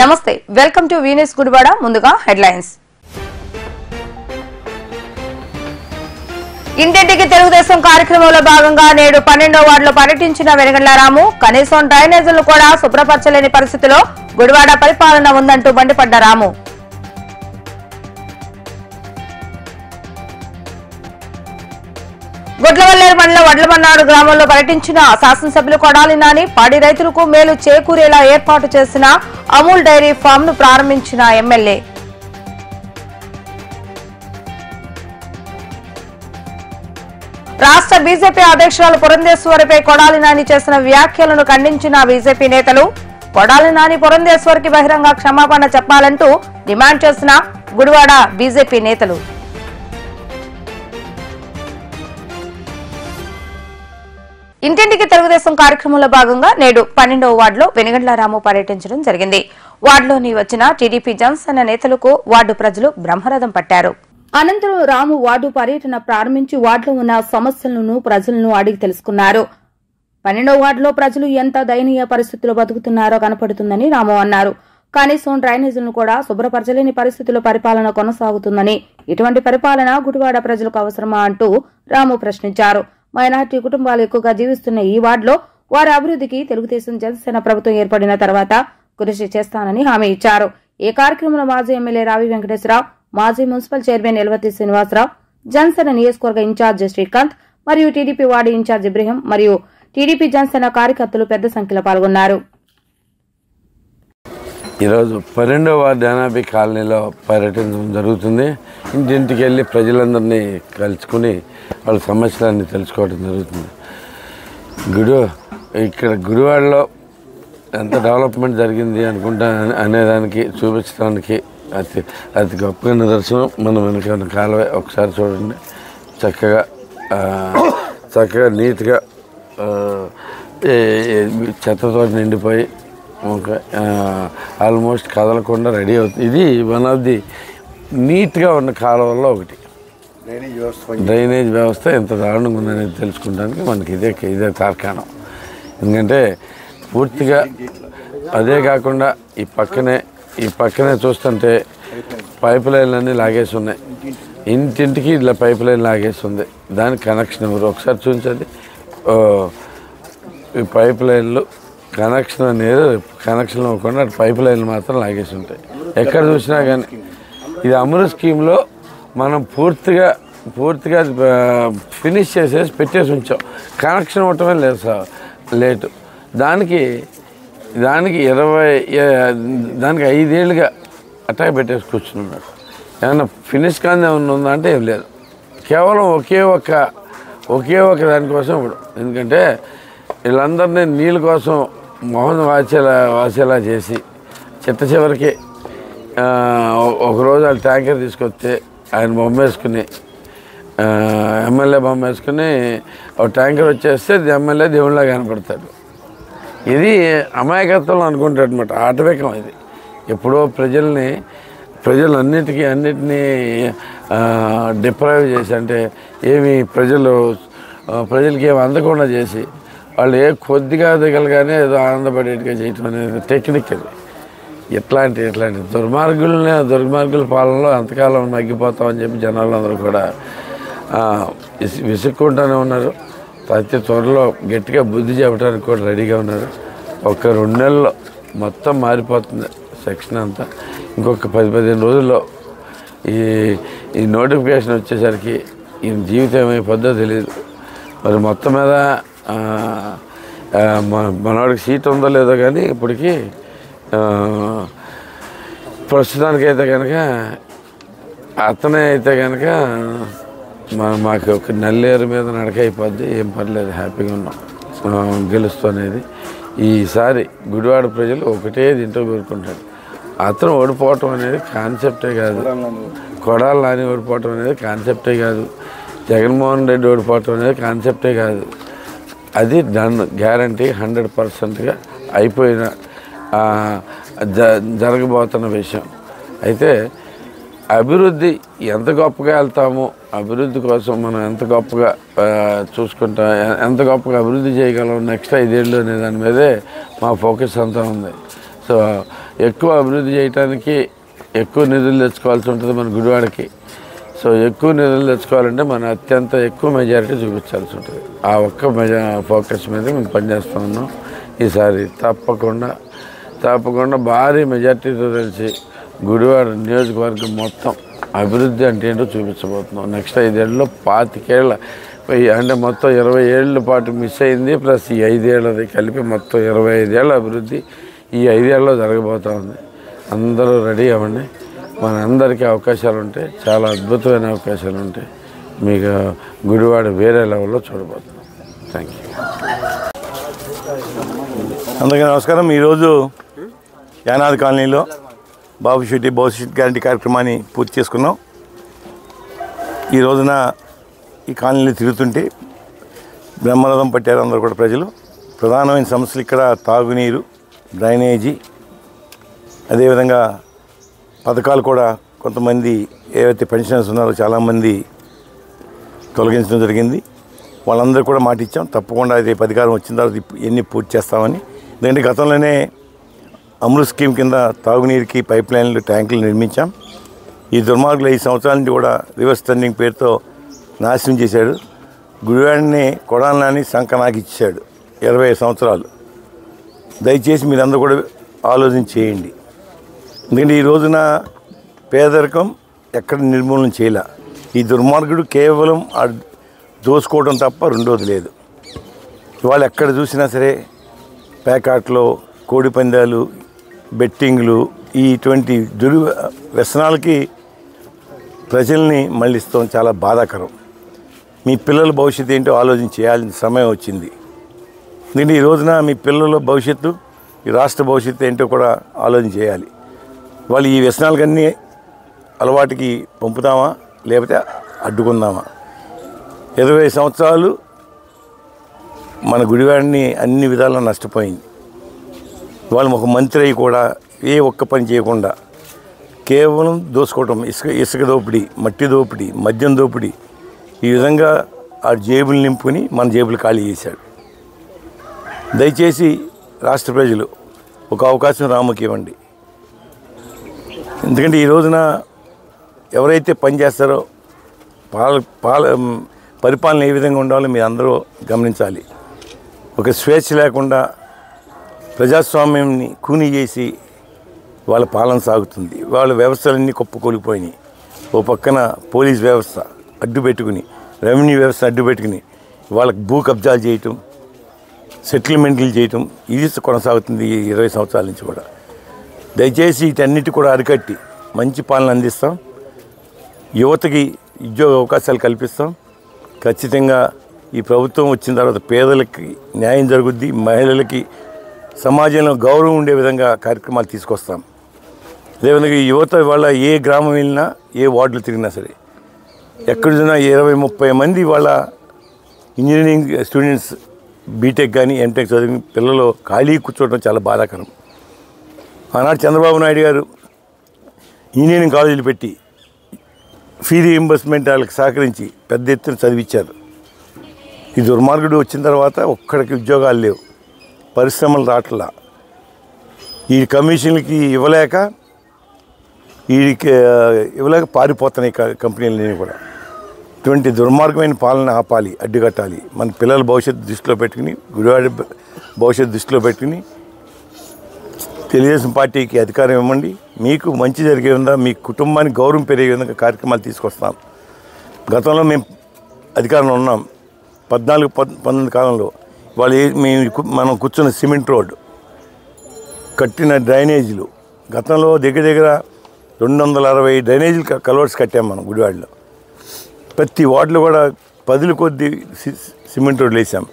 నమస్తే welcome to Venus Gudivada ముందుగా headlines ఇంటింటికి తెలుగుదేశం కార్యక్రమంలో భాగంగా నేడు 12వ వార్డులో పర్యటించిన వెనగండ్ల రాము కనీసం డ్రైనేజీలు కూడా శుభ్రపరచలేని పరిస్థితిలో గుడివాడ పరిపాలన ఉందంటూ మండిపడ్డ రాము గుడ్లవల్లేరు మండలం వడ్లమన్నాడు గ్రామంలో పర్యటించిన శాసనసభ్యులు కొడాలి నాని పాడి రైతులకు మేలు చేకూరేలా ఏర్పాటు చేసిన అమూల్ డైరీ ఫామ్ ను ప్రారంభించిన ఎమ్మెల్యే రాష్ట్ర బీజేపీ అధ్యక్షురాలు పురంధేశ్వరిపై కొడాలి నాని చేసిన వ్యాఖ్యలను ఖండించిన బీజేపీ నేతలు కొడాలి నాని పురంధేశ్వరికి బహిరంగ క్షమాపణ చెప్పాలంటూ డిమాండ్ చేసిన గుడివాడ బీజేపీ నేతలు ఇంటింటికి తెలుగుదేశం కార్యక్రమంలో భాగంగా నేడు 12వ వార్డులో వెనగండ్ల రాము పర్యటించడం జరిగింది. వార్డులోని వచ్చిన టీడీపీ జనసేన నేతలకు వార్డు ప్రజలు బ్రహ్మరథం పట్టారు. అనంతరం రాము వార్డు పర్యటన ప్రారంభించి వార్డులో ఉన్న సమస్యలను ప్రజలను అడిగి తెలుసుకున్నారు. 12వ వార్డులో ప్రజలు ఎంత దయనీయ పరిస్థితుల్లో బతుకుతున్నారో కనపడుతుందని రాము అన్నారు. కనీసం డ్రైనేజీలను కూడా శుభ్రపరచలేని పరిస్థితుల్లో పరిపాలన కొనసాగుతుందని, ఇటువంటి పరిపాలన గుడివాడ ప్రజలకు అవసరమా అంటూ రాము ప్రశ్నించారు. మైనార్టీ కుటుంబాలు ఎక్కువగా జీవిస్తున్న ఈ వార్డులో వారి అభివృద్ధికి తెలుగుదేశం జనసేన ప్రభుత్వం ఏర్పడిన తర్వాత కృషి చేస్తానని హామీ ఇచ్చారు. ఈ కార్యక్రమంలో మాజీ ఎమ్మెల్యే రావి వెంకటేశ్వరరావు, మాజీ మున్సిపల్ చైర్మన్ ఎల్వతి శ్రీనివాసరావు, జనసేన నియోజకవర్గ ఇన్ఛార్జ్ శ్రీకాంత్ మరియు టీడీపీ వార్డు ఇన్ఛార్జ్ ఇబ్రహీం మరియు టీడీపీ జనసేన కార్యకర్తలు పెద్ద సంఖ్యలో పాల్గొన్నారు. ఈరోజు 12వ వార్డు ఎన్ఆర్బీ కాలనీలో పర్యటించడం జరుగుతుంది. ఇంటింటికి వెళ్ళి ప్రజలందరినీ కలుసుకుని వాళ్ళ సమస్యలన్నీ తెలుసుకోవడం జరుగుతుంది. ఇక్కడ గుడివాడలో ఎంత డెవలప్మెంట్ జరిగింది అనుకుంటా అనేదానికి చూపించడానికి అతి గొప్ప నిదర్శనం మనం వెనక కాలువే ఒకసారి చూడండి. చక్కగా నీట్గా చెత్తతో నిండిపోయి ఆల్మోస్ట్ కదలకుండా రెడీ అవుతుంది. ఇది వన్ ఆఫ్ ది నీట్గా ఉన్న కాలువల్లో ఒకటి. డ్రైనేజ్ వ్యవస్థ ఎంత దారుణంగా ఉందనేది తెలుసుకోవడానికి మనకి ఇదే తార్కాణం. ఎందుకంటే పూర్తిగా అదే కాకుండా ఈ పక్కనే చూస్తుంటే పైప్ లైన్లన్నీ లాగేసి ఉన్నాయి. ఇంటింటికి ఇట్లా పైప్ లైన్ లాగేసి ఉంది. దానికి కనెక్షన్ ఎవరు ఒకసారి చూపించండి. ఈ పైప్ లైన్లు కనెక్షన్ అనేది కనెక్షన్ అవ్వకుండా పైప్ లైన్లు మాత్రం లాగేసి ఉంటాయి. ఎక్కడ చూసినా కానీ ఇది అమృత్ స్కీమ్లో మనం పూర్తిగా ఫినిష్ చేసేసి పెట్టేసి ఉంచాం. కనెక్షన్ ఇవ్వటమే లేదు సార్, లేటు. దానికి 5 ఏళ్ళుగా అట్టాగే పెట్టేసి కూర్చున్నాడు. ఏమన్నా ఫినిష్ కానీ ఏమన్నా ఉందా అంటే ఏం లేదు. కేవలం ఒకే ఒక దానికోసం ఇప్పుడు. ఎందుకంటే వీళ్ళందరినీ నీళ్ళ కోసం మొహం వాచేలా చేసి చివరికి ఒకరోజు వాళ్ళు ట్యాంకర్ తీసుకొస్తే ఆయన బొమ్మ వేసుకుని ఎమ్మెల్యే బొమ్మ వేసుకుని ఒక ట్యాంకర్ వచ్చేస్తే ఎమ్మెల్యే దేవుళ్ళ కనపడతాడు. ఇది అమాయకత్వం అనుకుంటాడు అనమాట. ఆటవికం ఇది. ఎప్పుడో అన్నిటినీ డిప్రైవ్ చేసి, అంటే ప్రజలకి ఏమి అందకుండా చేసి వాళ్ళు కొద్దిగా దిగలగానే ఏదో ఆనందపడేట్టుగా చేయటం అనేది టెక్నిక్. అది ఇట్లాంటి దుర్మార్గుల పాలనలో ఎంతకాలం నగ్గిపోతామని చెప్పి జనాలందరూ కూడా విసుక్కుంటూనే ఉన్నారు. ప్రతి త్వరలో గట్టిగా బుద్ధి చెప్పడానికి కూడా రెడీగా ఉన్నారు. ఒక 2 నెలల్లో మొత్తం మారిపోతుంది సెక్షన్ అంతా. ఇంకొక 10-15 రోజుల్లో ఈ నోటిఫికేషన్ వచ్చేసరికి ఈ జీవితం ఏమైపోద్దో తెలియదు. మరి మొత్తం మీద మనవాడికి సీట్ ఉందో లేదో కానీ ఇప్పటికీ ప్రస్తుతానికైతే కనుక అతనే అయితే కనుక మాకు ఒక నల్లేరు మీద నడక అయిపోద్ది. ఏం పర్లేదు, హ్యాపీగా ఉన్నాం గెలుస్తూ అనేది. ఈసారి గుడివాడ ప్రజలు ఒకటే దీంట్లో కోరుకుంటారు. అతను ఓడిపోవటం అనేది కాన్సెప్టే కాదు. కొడాలి నాని ఓడిపోవటం అనేది కాన్సెప్టే కాదు. జగన్మోహన్ రెడ్డి ఓడిపోవటం అనేది కాన్సెప్టే కాదు. అది డన్, గ్యారంటీ 100%గా అయిపోయిన జరగబోతున్న విషయం. అయితే అభివృద్ధి ఎంత గొప్పగా వెళ్తామో, అభివృద్ధి కోసం మనం ఎంత గొప్పగా చూసుకుంటాం, ఎంత గొప్పగా అభివృద్ధి చేయగలం నెక్స్ట్ 5 ఏళ్ళు అనే దాని మీదే మా ఫోకస్ అంతా ఉంది. సో ఎక్కువ అభివృద్ధి చేయడానికి ఎక్కువ నిధులు తెచ్చుకోవాల్సి ఉంటుంది మన గుడివాడకి. సో ఎక్కువ నిధులు తెచ్చుకోవాలంటే మనం అత్యంత ఎక్కువ మెజారిటీ చూపించాల్సి ఉంటుంది. ఆ ఒక్క ఫోకస్ మీద మేము పనిచేస్తూ ఉన్నాం. ఈసారి తప్పకుండా భారీ మెజారిటీతో తెలిసి గుడివాడ నియోజకవర్గం మొత్తం అభివృద్ధి అంటే ఏంటో చూపించబోతున్నాం. నెక్స్ట్ 5 ఏళ్ళలో 25 ఏళ్ళ అంటే మొత్తం 20 ఏళ్ళ పాటు మిస్ అయింది, ప్లస్ ఈ 5 ఏళ్ళది కలిపి మొత్తం 25 ఏళ్ళ అభివృద్ధి ఈ 5 ఏళ్ళలో జరగబోతూ ఉంది. అందరూ రెడీ అవ్వండి. మనందరికీ అవకాశాలు ఉంటాయి, చాలా అద్భుతమైన అవకాశాలు ఉంటాయి. మీకు గుడివాడ వేరే లెవెల్లో చూడబోతున్నాం. Thank you. అందరికీ నమస్కారం. ఈరోజు యానాది కాలనీలో బాబు షెట్టి భవిష్యత్ గ్యారంటీ కార్యక్రమాన్ని పూర్తి చేసుకున్నాం. ఈ రోజున ఈ కాలనీలో తిరుగుతుంటే బ్రహ్మరథం పట్టారు అందరూ కూడా ప్రజలు. ప్రధానమైన సమస్యలు ఇక్కడ తాగునీరు, డ్రైనేజీ, అదేవిధంగా పథకాలు కూడా కొంతమంది ఏవైతే పెన్షనర్స్ ఉన్నారో చాలామంది తొలగించడం జరిగింది. వాళ్ళందరూ కూడా మాట ఇచ్చాం, తప్పకుండా రేపు అధికారం వచ్చిన తర్వాత ఎన్ని పూర్తి చేస్తామని. ఎందుకంటే గతంలోనే అమృత్ స్కీమ్ కింద తాగునీరుకి పైప్ లైన్లు, ట్యాంకులు నిర్మించాం. ఈ దుర్మార్గులు 5 సంవత్సరాల నుంచి కూడా రివర్స్ టర్నింగ్ పేరుతో నాశనం చేశాడు. గుడివాడిని కొడాలని సంక నాకు ఇచ్చాడు 25 సంవత్సరాలు. దయచేసి మీరందరూ కూడా ఆలోచన చేయండి. ఎందుకంటే ఈ రోజున పేదరికం ఎక్కడ నిర్మూలన చేయలే. ఈ దుర్మార్గుడు కేవలం దోసుకోవడం తప్ప రెండోది లేదు. ఇవాళ ఎక్కడ చూసినా సరే ప్యాకాట్లో కోడి పందాలు, బెట్టింగ్లు, ఇటువంటి వ్యసనాలకి ప్రజల్ని మళ్ళిస్తాం. చాలా బాధాకరం. మీ పిల్లల భవిష్యత్తు ఏంటో ఆలోచన చేయాల్సిన సమయం వచ్చింది. ఎందుకంటే ఈ రోజున మీ పిల్లల భవిష్యత్తు, ఈ రాష్ట్ర భవిష్యత్తు ఏంటో కూడా ఆలోచన చేయాలి. వాళ్ళు ఈ వ్యసనాలకన్నీ అలవాటుకి పంపుతామా లేకపోతే అడ్డుకుందామా? 20 సంవత్సరాలు మన గుడివాడిని అన్ని విధాలా నష్టపోయింది. వాళ్ళు ఒక మంత్రి అయ్యి కూడా ఏ ఒక్క పని చేయకుండా కేవలం దోసుకోవటం, ఇసుక దోపిడీ, మట్టి దోపిడీ, మద్యం దోపిడీ, ఈ విధంగా ఆ జేబులు నింపుకొని మన జేబులు ఖాళీ చేశాడు. దయచేసి రాష్ట్ర ప్రజలు ఒక అవకాశం రాముకి ఇవ్వండి. ఎందుకంటే ఈ రోజున ఎవరైతే పనిచేస్తారో పరిపాలన ఏ విధంగా ఉండాలో మీరు అందరూ గమనించాలి. ఒక స్వేచ్ఛ లేకుండా ప్రజాస్వామ్యాన్ని కూని చేసి వాళ్ళ పాలన సాగుతుంది. వాళ్ళ వ్యవస్థలన్నీ కుప్పకూలిపోయినాయి. ఓ పక్కన పోలీస్ వ్యవస్థ అడ్డుపెట్టుకుని, రెవెన్యూ వ్యవస్థ అడ్డుపెట్టుకుని వాళ్ళకి భూ కబ్జాలు చేయటం, సెటిల్మెంట్లు చేయటం, ఇది కొనసాగుతుంది ఈ 20 సంవత్సరాల నుంచి కూడా. దయచేసి వీటన్నిటి కూడా అరికట్టి మంచి పాలన అందిస్తాం. యువతకి ఉద్యోగ అవకాశాలు కల్పిస్తాం. ఖచ్చితంగా ఈ ప్రభుత్వం వచ్చిన తర్వాత పేదలకి న్యాయం జరుగుద్ది, మహిళలకి సమాజంలో గౌరవం ఉండే విధంగా కార్యక్రమాలు తీసుకొస్తాం. అదేవిధంగా ఈ యువత వాళ్ళ ఏ గ్రామం వెళ్ళినా, ఏ వార్డులు తిరిగినా సరే, ఎక్కడున్నా 20-30 మంది వాళ్ళ ఇంజనీరింగ్ స్టూడెంట్స్ బీటెక్ కానీ ఎంటెక్ చదివి పిల్లలు ఖాళీ కూర్చోవడం చాలా బాధాకరం. ఆనాడు చంద్రబాబు నాయుడు గారు ఇంజనీరింగ్ కాలేజీలు పెట్టి ఫీ రీయింబర్స్మెంట్ వాళ్ళకి సహకరించి పెద్ద ఎత్తున చదివించారు. ఈ దుర్మార్గుడు వచ్చిన తర్వాత ఒక్కడికి ఉద్యోగాలు లేవు, పరిశ్రమలు రావట్లా. ఈ కమిషన్లకి ఇవ్వలేక పారిపోతున్నాయి కంపెనీలన్నీ కూడా. ఇటువంటి దుర్మార్గమైన పాలన ఆపాలి, అడ్డుకట్టాలి. మన పిల్లల భవిష్యత్తు దృష్టిలో పెట్టుకుని, గుడివాడ భవిష్యత్తు దృష్టిలో పెట్టుకుని తెలుగుదేశం పార్టీకి అధికారం ఇవ్వండి. మీకు మంచి జరిగే విధంగా, మీ కుటుంబానికి గౌరవం పెరిగే విధంగా కార్యక్రమాలు తీసుకొస్తాం. గతంలో మేము అధికారంలో ఉన్నాం 14-19 కాలంలో. వాళ్ళు మనం కూర్చున్న సిమెంట్ రోడ్డు, కట్టిన డ్రైనేజీలు, గతంలో దగ్గర 260 డ్రైనేజీలు కలవర్స్ కట్టాం మనం గుడివాడలో. ప్రతి వార్డులో కూడా 10 కొద్ది సిమెంట్ రోడ్లు వేసాం.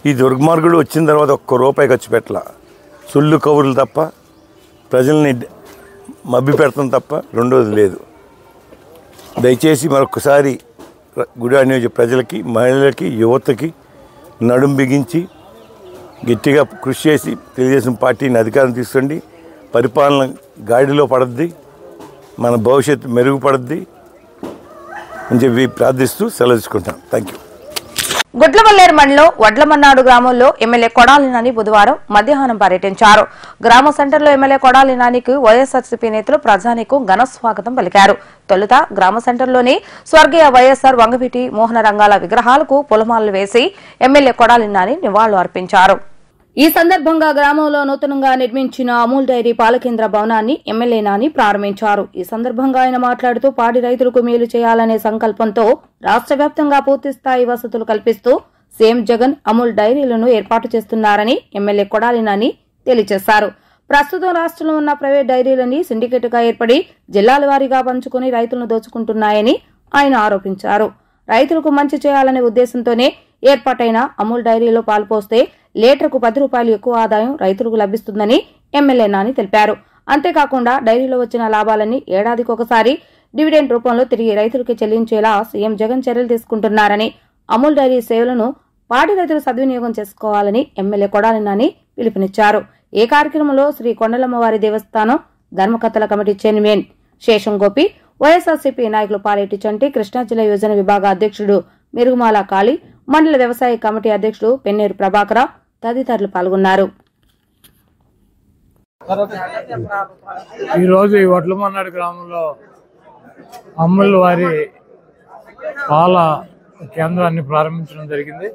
ఈ దుర్మార్గుడు వచ్చిన తర్వాత ₹1 ఖర్చు పెట్టాల. సుళ్ళు కబుర్లు తప్ప, ప్రజల్ని మభ్య పెడతాం తప్ప రెండోది లేదు. దయచేసి మరొకసారి గుడివాడ నియోజక ప్రజలకి, మహిళలకి, యువతకి నడుం బిగించి గట్టిగా కృషి చేసి తెలుగుదేశం పార్టీని అధికారం తీసుకోండి. పరిపాలన గాడిలో పడద్ది, మన భవిష్యత్తు మెరుగుపడద్ది అని చెప్పి ప్రార్థిస్తూ సెలవు తీసుకుంటాం. Thank you. గుడ్లవల్లేరు మండలం వడ్లమన్నాడు గ్రామంలో ఎమ్మెల్యే కొడాలి నాని బుధవారం మధ్యాహ్నం పర్యటించారు. గ్రామ సెంటర్లో ఎమ్మెల్యే కొడాలి నానికి వైఎస్ఆర్సీపీ నేతలు ప్రజానీకం ఘన స్వాగతం పలికారు. తొలుత గ్రామ సెంటర్లోని స్వర్గీయ వైఎస్ఆర్ వంగవీటి మోహన రంగాల విగ్రహాలకు పూలమాలలు వేసి ఎమ్మెల్యే కొడాలి నాని నివాళులు అర్పించారు. ఈ సందర్భంగా గ్రామంలో నూతనంగా నిర్మించిన అమూల్ డైరీ పాలకేంద్ర భవనాన్ని ఎమ్మెల్యే నాని ప్రారంభించారు. ఈ సందర్భంగా ఆయన మాట్లాడుతూ పాడి రైతులకు మేలు చేయాలనే సంకల్పంతో రాష్ట్ర వ్యాప్తంగా పూర్తిస్థాయి వసతులు కల్పిస్తూ సీఎం జగన్ అమూల్ డైరీలను ఏర్పాటు చేస్తున్నారని ఎమ్మెల్యే కొడాలి నాని తెలియజేశారు. ప్రస్తుతం రాష్ట్రంలో ఉన్న ప్రైవేట్ డైరీలని సిండికేట్ గా ఏర్పడి జిల్లాల వారీగా పంచుకుని రైతులను దోచుకుంటున్నాయని ఆయన ఆరోపించారు. రైతులకు మంచి చేయాలనే ఉద్దేశంతోనే ఏర్పాటైన అమూల్ డైరీలో పాలు పోస్తే లీటర్కు 10 రూపాయలు ఎక్కువ ఆదాయం రైతులకు లభిస్తుందని ఎమ్మెల్యే నాని తెలిపారు. అంతేకాకుండా డైరీలో వచ్చిన లాభాలన్నీ ఏడాదికి ఒకసారి డివిడెండ్ రూపంలో తిరిగి రైతులకు చెల్లించేలా సీఎం జగన్ చర్యలు తీసుకుంటున్నారని, అమూల్ డైరీ సేవలను పాడి రైతులు సద్వినియోగం చేసుకోవాలని ఎమ్మెల్యే కొడాలి నాని పిలుపునిచ్చారు. ఈ కార్యక్రమంలో శ్రీ కొండలమ్మవారి దేవస్థానం ధర్మకర్తల కమిటీ చైర్మన్ శేషం గోపి, వైఎస్ఆర్సీపీ నాయకులు పాలేటి చంటి, కృష్ణా జిల్లా యోజన విభాగ అధ్యక్షుడు మిరుగుమాల కాళీ, మండల వ్యవసాయ కమిటీ అధ్యక్షుడు పెన్నేరు ప్రభాకర తదితరులు పాల్గొన్నారు. ఈరోజు ఈ వడ్లమన్నాడు గ్రామంలో అమ్ముల వారి పాల కేంద్రాన్ని ప్రారంభించడం జరిగింది.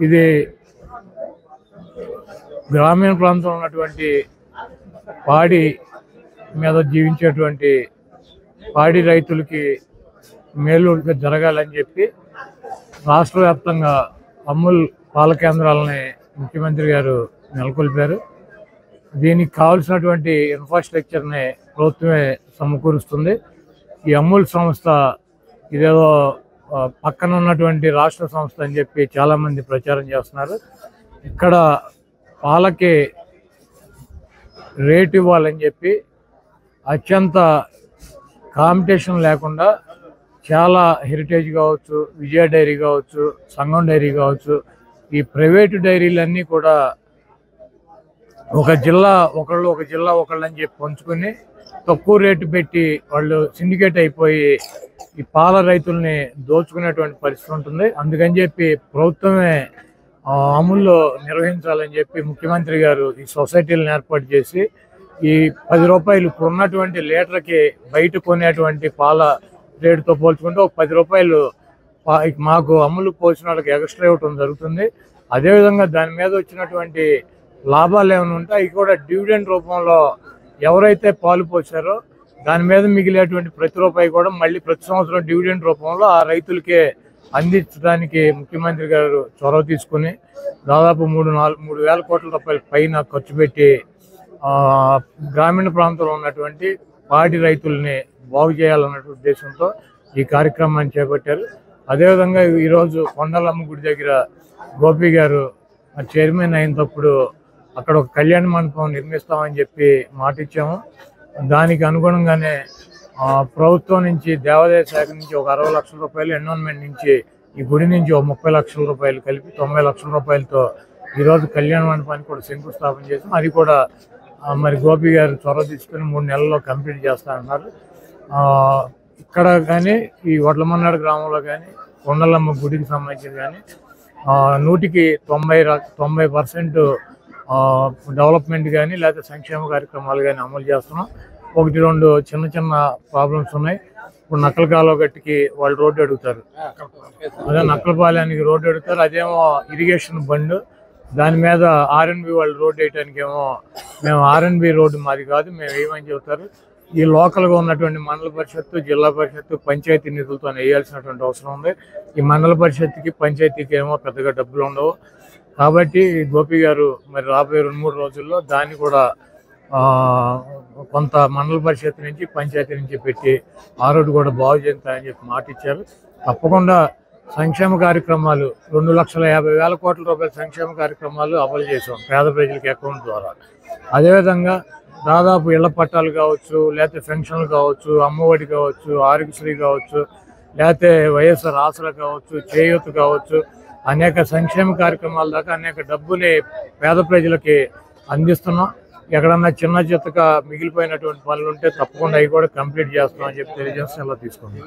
ఇది గ్రామీణ ప్రాంతంలో ఉన్నటువంటి పాడి మీద జీవించేటువంటి పాడి రైతులకి మేలు జరగాలని చెప్పి రాష్ట్ర వ్యాప్తంగా అమూల్ పాల కేంద్రాలని ముఖ్యమంత్రి గారు నెలకొల్పారు. దీనికి కావాల్సినటువంటి ఇన్ఫ్రాస్ట్రక్చర్ని ప్రభుత్వమే సమకూరుస్తుంది. ఈ అమూల్ సంస్థ ఇదేదో పక్కన ఉన్నటువంటి రాష్ట్ర సంస్థ అని చెప్పి చాలామంది ప్రచారం చేస్తున్నారు. ఇక్కడ పాలకి రేట్ ఇవ్వాలని చెప్పి అత్యంత కాంపిటీషన్ లేకుండా చాలా హెరిటేజ్ కావచ్చు, విజయ డైరీ కావచ్చు, సంగం డైరీ కావచ్చు, ఈ ప్రైవేటు డైరీలన్నీ కూడా ఒక జిల్లా ఒకళ్ళు అని చెప్పి పంచుకొని తక్కువ రేటు పెట్టి వాళ్ళు సిండికేట్ అయిపోయి ఈ పాల రైతుల్ని దోచుకునేటువంటి పరిస్థితి ఉంటుంది. అందుకని చెప్పి ప్రభుత్వమే అమూల్లో నిర్వహించాలని చెప్పి ముఖ్యమంత్రి గారు ఈ సొసైటీలను ఏర్పాటు చేసి ఈ 10 రూపాయలు ఇప్పుడు ఉన్నటువంటి లీటర్కి బయట కొనేటువంటి పాల రేటుతో పోల్చుకుంటే ఒక 10 రూపాయలు మాకు అమూల్ పోసిన వాళ్ళకి ఎక్స్ట్రా ఇవ్వటం జరుగుతుంది. అదేవిధంగా దాని మీద వచ్చినటువంటి లాభాలు ఏమైనా ఉంటే అవి కూడా డివిడెండ్ రూపంలో ఎవరైతే పాలు పోసారో దాని మీద మిగిలేటువంటి ప్రతి రూపాయి కూడా మళ్ళీ ప్రతి సంవత్సరం డివిడెండ్ రూపంలో ఆ రైతులకే అందించడానికి ముఖ్యమంత్రి గారు చొరవ తీసుకుని దాదాపు 3,000 కోట్ల రూపాయల పైన ఖర్చు పెట్టి గ్రామీణ ప్రాంతంలో ఉన్నటువంటి పాడి రైతుల్ని బాగు చేయాలన్న ఉద్దేశంతో ఈ కార్యక్రమాన్ని చేపట్టారు. అదేవిధంగా ఈరోజు కొండలమ్మ గుడి దగ్గర గోపి గారు చైర్మన్ అయినప్పుడు అక్కడ ఒక కళ్యాణ మండపం నిర్మిస్తామని చెప్పి మాట ఇచ్చాము. దానికి అనుగుణంగానే ప్రభుత్వం నుంచి దేవాదాయ శాఖ నుంచి ఒక 60 లక్షల రూపాయలు, ఎన్విరాన్మెంట్ నుంచి ఈ గుడి నుంచి ఒక 30 లక్షల రూపాయలు కలిపి 90 లక్షల రూపాయలతో ఈరోజు కళ్యాణ మండపానికి కూడా శంకుస్థాపన చేసాం. అది కూడా మరి గోపి గారు చొరవ తీసుకుని 3 నెలల్లో కంప్లీట్ చేస్తానన్నారు. ఇక్కడ కానీ ఈ వడ్లమన్నాడు గ్రామంలో కానీ కొండలమ్మ గుడికి సంబంధించి కానీ 100కి 90% డెవలప్మెంట్ కానీ లేకపోతే సంక్షేమ కార్యక్రమాలు కానీ అమలు చేస్తున్నాం. 1-2 చిన్న ప్రాబ్లమ్స్ ఉన్నాయి. ఇప్పుడు నక్కల కాలువ గట్టికి వాళ్ళు రోడ్డు అడుగుతారు, అదే నక్కలపాలెనికి రోడ్డు అడుగుతారు, అదేమో ఇరిగేషన్ బండ్, దాని మీద ఆర్ఎన్బి వాళ్ళు రోడ్డు వేయడానికి ఏమో మేము ఆర్ఎన్బి రోడ్డు మాది కాదు మేము వేయమని చెబుతారు. ఈ లోకల్గా ఉన్నటువంటి మండల పరిషత్తు, జిల్లా పరిషత్తు, పంచాయతీ నిధులతో వేయాల్సినటువంటి అవసరం ఉంది. ఈ మండల పరిషత్తుకి పంచాయతీకి ఏమో పెద్దగా డబ్బులు ఉండవు. కాబట్టి గోపి గారు మరి రాబోయే 2-3 రోజుల్లో దాన్ని కూడా కొంత మండల పరిషత్ నుంచి పంచాయతీ నుంచి పెట్టి ఆ రోడ్డు కూడా బాగు చేస్తారని చెప్పి మాట ఇచ్చారు. తప్పకుండా సంక్షేమ కార్యక్రమాలు 2,50,000 కోట్ల రూపాయల సంక్షేమ కార్యక్రమాలు అమలు చేసాం పేద ప్రజలకి అకౌంట్ ద్వారా. అదేవిధంగా దాదాపు ఇళ్ల పట్టాలు కావచ్చు, లేకపోతే పెన్షన్లు కావచ్చు, అమ్మఒడి కావచ్చు, ఆరోగ్యశ్రీ కావచ్చు, లేకపోతే వైఎస్ఆర్ ఆసరా కావచ్చు, చేయూత కావచ్చు, అనేక సంక్షేమ కార్యక్రమాల దాకా అనేక డబ్బుని పేద ప్రజలకి అందిస్తున్నాం. ఎక్కడన్నా చిన్న చిత్తగా మిగిలిపోయినటువంటి పనులు ఉంటే తప్పకుండా అవి కూడా కంప్లీట్ చేస్తున్నాం అని చెప్పి తెలియజేస్తే ఇలా తీసుకుంటాం.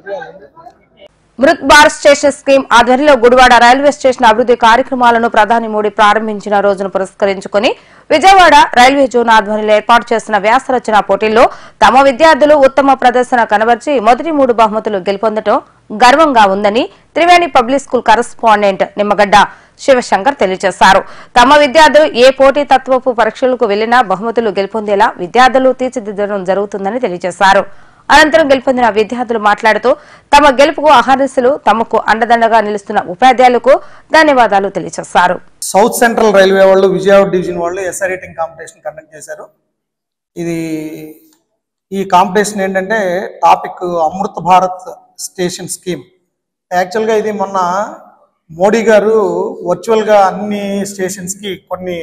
మృత్ భారత్ స్టేషన్ స్కీమ్ ఆధ్వర్యంలో గుడివాడ రైల్వే స్టేషన్ అభివృద్ది కార్యక్రమాలను ప్రధాని మోడీ ప్రారంభించిన రోజును పురస్కరించుకుని విజయవాడ రైల్వే జోన్ ఆధ్వర్యంలో ఏర్పాటు చేసిన వ్యాసరచన పోటీల్లో తమ విద్యార్థులు ఉత్తమ ప్రదర్శన కనబర్చి మొదటి 3 బహుమతులు గెలుపొందడం గర్వంగా ఉందని Triveni public school correspondent Nimmagadda Sivashankar తెలియజేశారు. తమ విద్యార్థులు ఏ పోటీ తత్వపు పరీక్షలకు వెళ్లినా బహుమతులు గెలుపొందేలా విద్యార్థులు తీర్చిదిద్దడం జరుగుతుందని తెలియజేశారు. అనంతరం గెలుపొందిన విద్యార్థులు మాట్లాడుతూ తమ గెలుపుకు అహర్నిశలు తమకు అండదండగా నిలుస్తున్న ఉపాధ్యాయులకు ధన్యవాదాలు తెలియజేశారు. సౌత్ సెంట్రల్ రైల్వే వాళ్ళు విజయవాడ డివిజన్ వాళ్ళు ఎస్ఐ రైటింగ్ కాంపిటీషన్ కండక్ట్ చేశారు. ఈ కాంపిటీషన్ ఏంటంటే topic Amrit Bharat station scheme. యాక్చువల్గా ఇది మొన్న మోడీ గారు వర్చువల్గా అన్ని స్టేషన్స్కి కొన్ని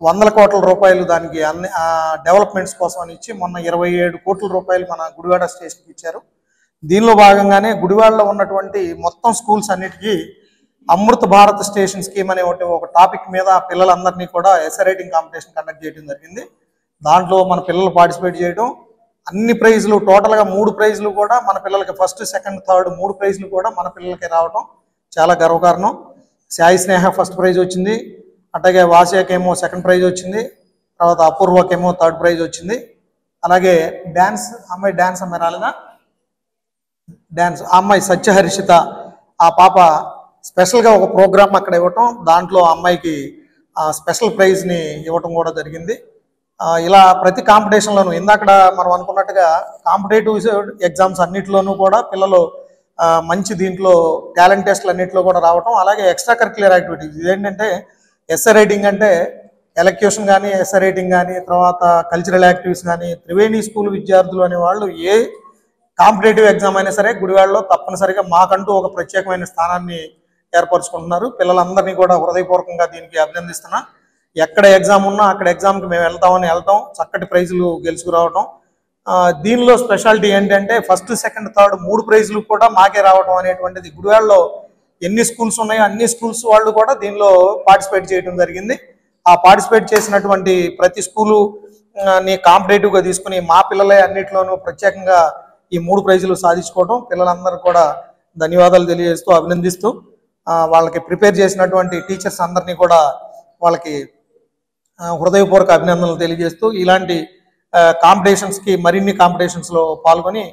100 కోట్ల రూపాయలు దానికి అన్ని డెవలప్మెంట్స్ కోసం అని ఇచ్చి మొన్న 27 కోట్ల రూపాయలు మన గుడివాడ స్టేషన్కి ఇచ్చారు. దీనిలో భాగంగానే గుడివాడలో ఉన్నటువంటి మొత్తం స్కూల్స్ అన్నిటికీ అమృత్ భారత్ స్టేషన్ స్కీమ్ అనే ఒక టాపిక్ మీద పిల్లలందరినీ కూడా ఎస్ఐ రైటింగ్ కాంపిటీషన్ కండక్ట్ చేయడం జరిగింది. దాంట్లో మన పిల్లలు పార్టిసిపేట్ చేయడం, అన్ని ప్రైజులు టోటల్గా 3 ప్రైజులు కూడా మన పిల్లలకి ఫస్ట్, సెకండ్, థర్డ్ 3 ప్రైజులు కూడా మన పిల్లలకి రావడం చాలా గర్వకారణం. సాయి స్నేహ ఫస్ట్ ప్రైజ్ వచ్చింది, అట్లాగే వాసియాకేమో సెకండ్ ప్రైజ్ వచ్చింది, తర్వాత అపూర్వకేమో థర్డ్ ప్రైజ్ వచ్చింది. అలాగే అమ్మాయి డ్యాన్స్ రాలేదా, డ్యాన్స్ అమ్మాయి సత్యహర్షిత ఆ పాప స్పెషల్గా ఒక ప్రోగ్రామ్ అక్కడ ఇవ్వటం, దాంట్లో అమ్మాయికి స్పెషల్ ప్రైజ్ని ఇవ్వటం కూడా జరిగింది. ఇలా ప్రతి కాంపిటీషన్లోనూ ఇందాక మనం అనుకున్నట్టుగా కాంపిటేటివ్ ఎగ్జామ్స్ అన్నింటిలోనూ కూడా పిల్లలు మంచి దీంట్లో టాలెంట్ టెస్ట్లు అన్నింటిలో కూడా రావటం, అలాగే ఎక్స్ట్రా కరిక్యులర్ యాక్టివిటీస్. ఇదేంటంటే ఎస్ఐ రైటింగ్ అంటే ఎలక్యూషన్ కానీ, ఎస్ఐ రైటింగ్ కానీ, తర్వాత కల్చరల్ యాక్టివిటీస్ కానీ, త్రివేణి స్కూల్ విద్యార్థులు అనేవాళ్ళు ఏ కాంపిటేటివ్ ఎగ్జామ్ అయినా సరే గుడివాడలో తప్పనిసరిగా మాకంటూ ఒక ప్రత్యేకమైన స్థానాన్ని ఏర్పరచుకుంటున్నారు. పిల్లలందరినీ కూడా హృదయపూర్వకంగా దీనికి అభినందిస్తున్నా. ఎక్కడ ఎగ్జామ్ ఉన్నా అక్కడ ఎగ్జామ్కి మేము వెళ్తాం, చక్కటి ప్రైజులు గెలుచుకురావడం. దీనిలో స్పెషాలిటీ ఏంటంటే ఫస్ట్, సెకండ్, థర్డ్ 3 ప్రైజులు కూడా మాకే రావడం అనేటువంటిది. గుడివాడలో ఎన్ని స్కూల్స్ ఉన్నాయో అన్ని స్కూల్స్ వాళ్ళు కూడా దీనిలో పార్టిసిపేట్ చేయడం జరిగింది. ఆ పార్టిసిపేట్ చేసినటువంటి ప్రతి స్కూలు కాంపిటేటివ్గా తీసుకుని మా పిల్లలే అన్నింటిలోనూ ప్రత్యేకంగా ఈ 3 ప్రైజులు సాధించుకోవడం, పిల్లలందరూ కూడా ధన్యవాదాలు తెలియజేస్తూ అభినందిస్తూ వాళ్ళకి ప్రిపేర్ చేసినటువంటి టీచర్స్ అందరినీ కూడా వాళ్ళకి హృదయపూర్వక అభినందనలు తెలియజేస్తూ ఇలాంటి కాంపిటీషన్స్కి మరిన్ని కాంపిటీషన్స్లో పాల్గొని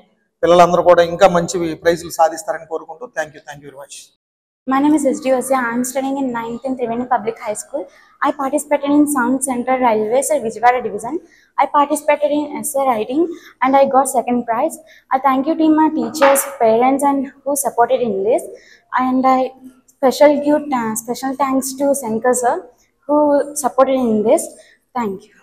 పిల్లలందరూ కూడా ఇంకా మంచి ప్రైజులు సాధిస్తారని కోరుకుంటూ thank you very much. My name is SD Osya. I am studying in 9th in Triveni Public High School. I participated in South Central Railways at Vijayawada Division. I participated in essay writing and I got second prize. I thank you to my teachers, parents and who supported in this. And I special thanks to Shankar sir who supported in this. Thank you.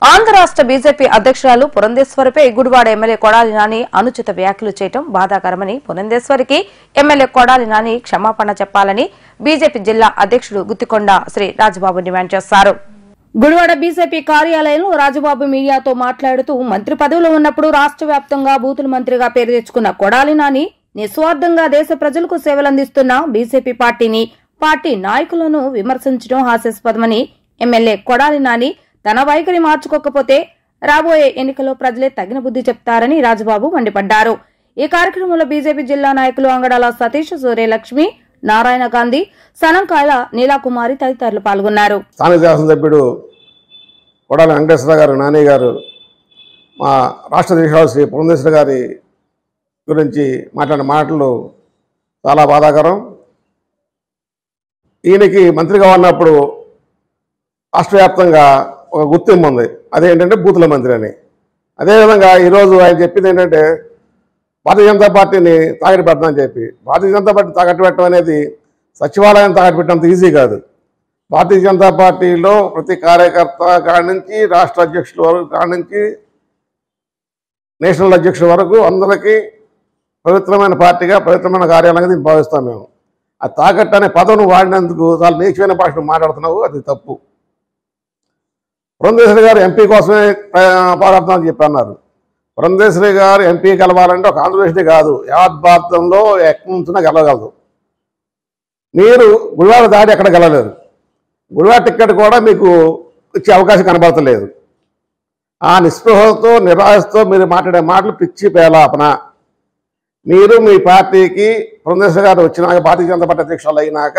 Andhra రాష్ట్ర BJP అధ్యక్షురాలు పురంధేశ్వరిపై Gudivada MLA Kodali Nani అనుచిత వ్యాఖ్యలు చేయడం బాధాకరమని పురంధేశ్వరికి MLA Kodali Nani క్షమాపణ చెప్పాలని BJP జిల్లా అధ్యక్షుడు గుత్తికొండ శ్రీ రాజబాబు డిమాండ్ చేశారు. గుడివాడ బీజేపీ కార్యాలయంలో రాజబాబు మీడియాతో మాట్లాడుతూ మంత్రి పదవిలో ఉన్నప్పుడు రాష్ట్ర వ్యాప్తంగా బూతుల మంత్రిగా పేరు తెచ్చుకున్న కొడాలి నాని నిస్వార్థంగా దేశ ప్రజలకు సేవలందిస్తున్న బీజేపీ పార్టీని, పార్టీ నాయకులను విమర్శించడం హాస్యాస్పదమని ఎమ్మెల్యే కొడాలి నాని తన వైఖరి మార్చుకోకపోతే రాబోయే ఎన్నికల్లో ప్రజలే తగిన బుద్ధి చెప్తారని రాజబాబు మండిపడ్డారు. ఈ కార్యక్రమంలో బీజేపీ జిల్లా నాయకులు అంగడాల సతీష్, సూర్యలక్ష్మి, నారాయణ గాంధీ, సనంకాయల నీలాకుమారి తదితరులు పాల్గొన్నారు. స్థానిక శాసనసభ్యుడు కొడాలి వెంకటేశ్వర గారు, నాని గారు మా రాష్ట్ర అధ్యక్షుడు శ్రీ పురంధేశ్వర గారి గురించి మాట్లాడిన మాటలు చాలా బాధాకరం. ఈయనకి మంత్రిగా ఉన్నప్పుడు రాష్ట్ర వ్యాప్తంగా ఒక గుర్తింపు ఉంది, అదేంటంటే బూతుల మంత్రి అని. అదేవిధంగా ఈరోజు ఆయన చెప్పింది ఏంటంటే భారతీయ జనతా పార్టీని తాకట్టు పెట్టమని చెప్పి. భారతీయ జనతా పార్టీ తాకట్టు పెట్టడం అనేది సచివాలయం తాకట్టు పెట్టినంత ఈజీ కాదు. భారతీయ జనతా పార్టీలో ప్రతి కార్యకర్త కాడి నుంచి రాష్ట్ర అధ్యక్షుల వరకు కాడి నుంచి నేషనల్ అధ్యక్షుల వరకు అందరికీ పవిత్రమైన పార్టీగా, పవిత్రమైన కార్యాలయంగా దీన్ని భావిస్తాం మేము. ఆ తాకట్టు అనే పదవిని వాడినందుకు చాలా నీచమైన భాషను మాట్లాడుతున్నావు, అది తప్పు. పురంధేశ్వరి గారు ఎంపీ కోసమే పోరాడుతున్నారని చెప్పి అన్నారు. పురంధేశ్వరి గారు ఎంపీ గెలవాలంటే ఒక ఆంధ్రప్రదేశ్ కాదు, యావత్ భారతంలో ఎక్కడి నుంచినా గెలవగలదు. మీరు గుడివాడ దాడి ఎక్కడ గెలవలేరు. గుడివాడ టిక్కెట్ కూడా మీకు ఇచ్చే అవకాశం కనబడతలేదు. ఆ నిస్పృహతో, నిరాశతో మీరు మాట్లాడే మాటలు పిచ్చి పేలాపన. మీరు మీ పార్టీకి పురంధేశ్వరి గారు వచ్చినాక భారతీయ జనతా పార్టీ అధ్యక్షులు అయినాక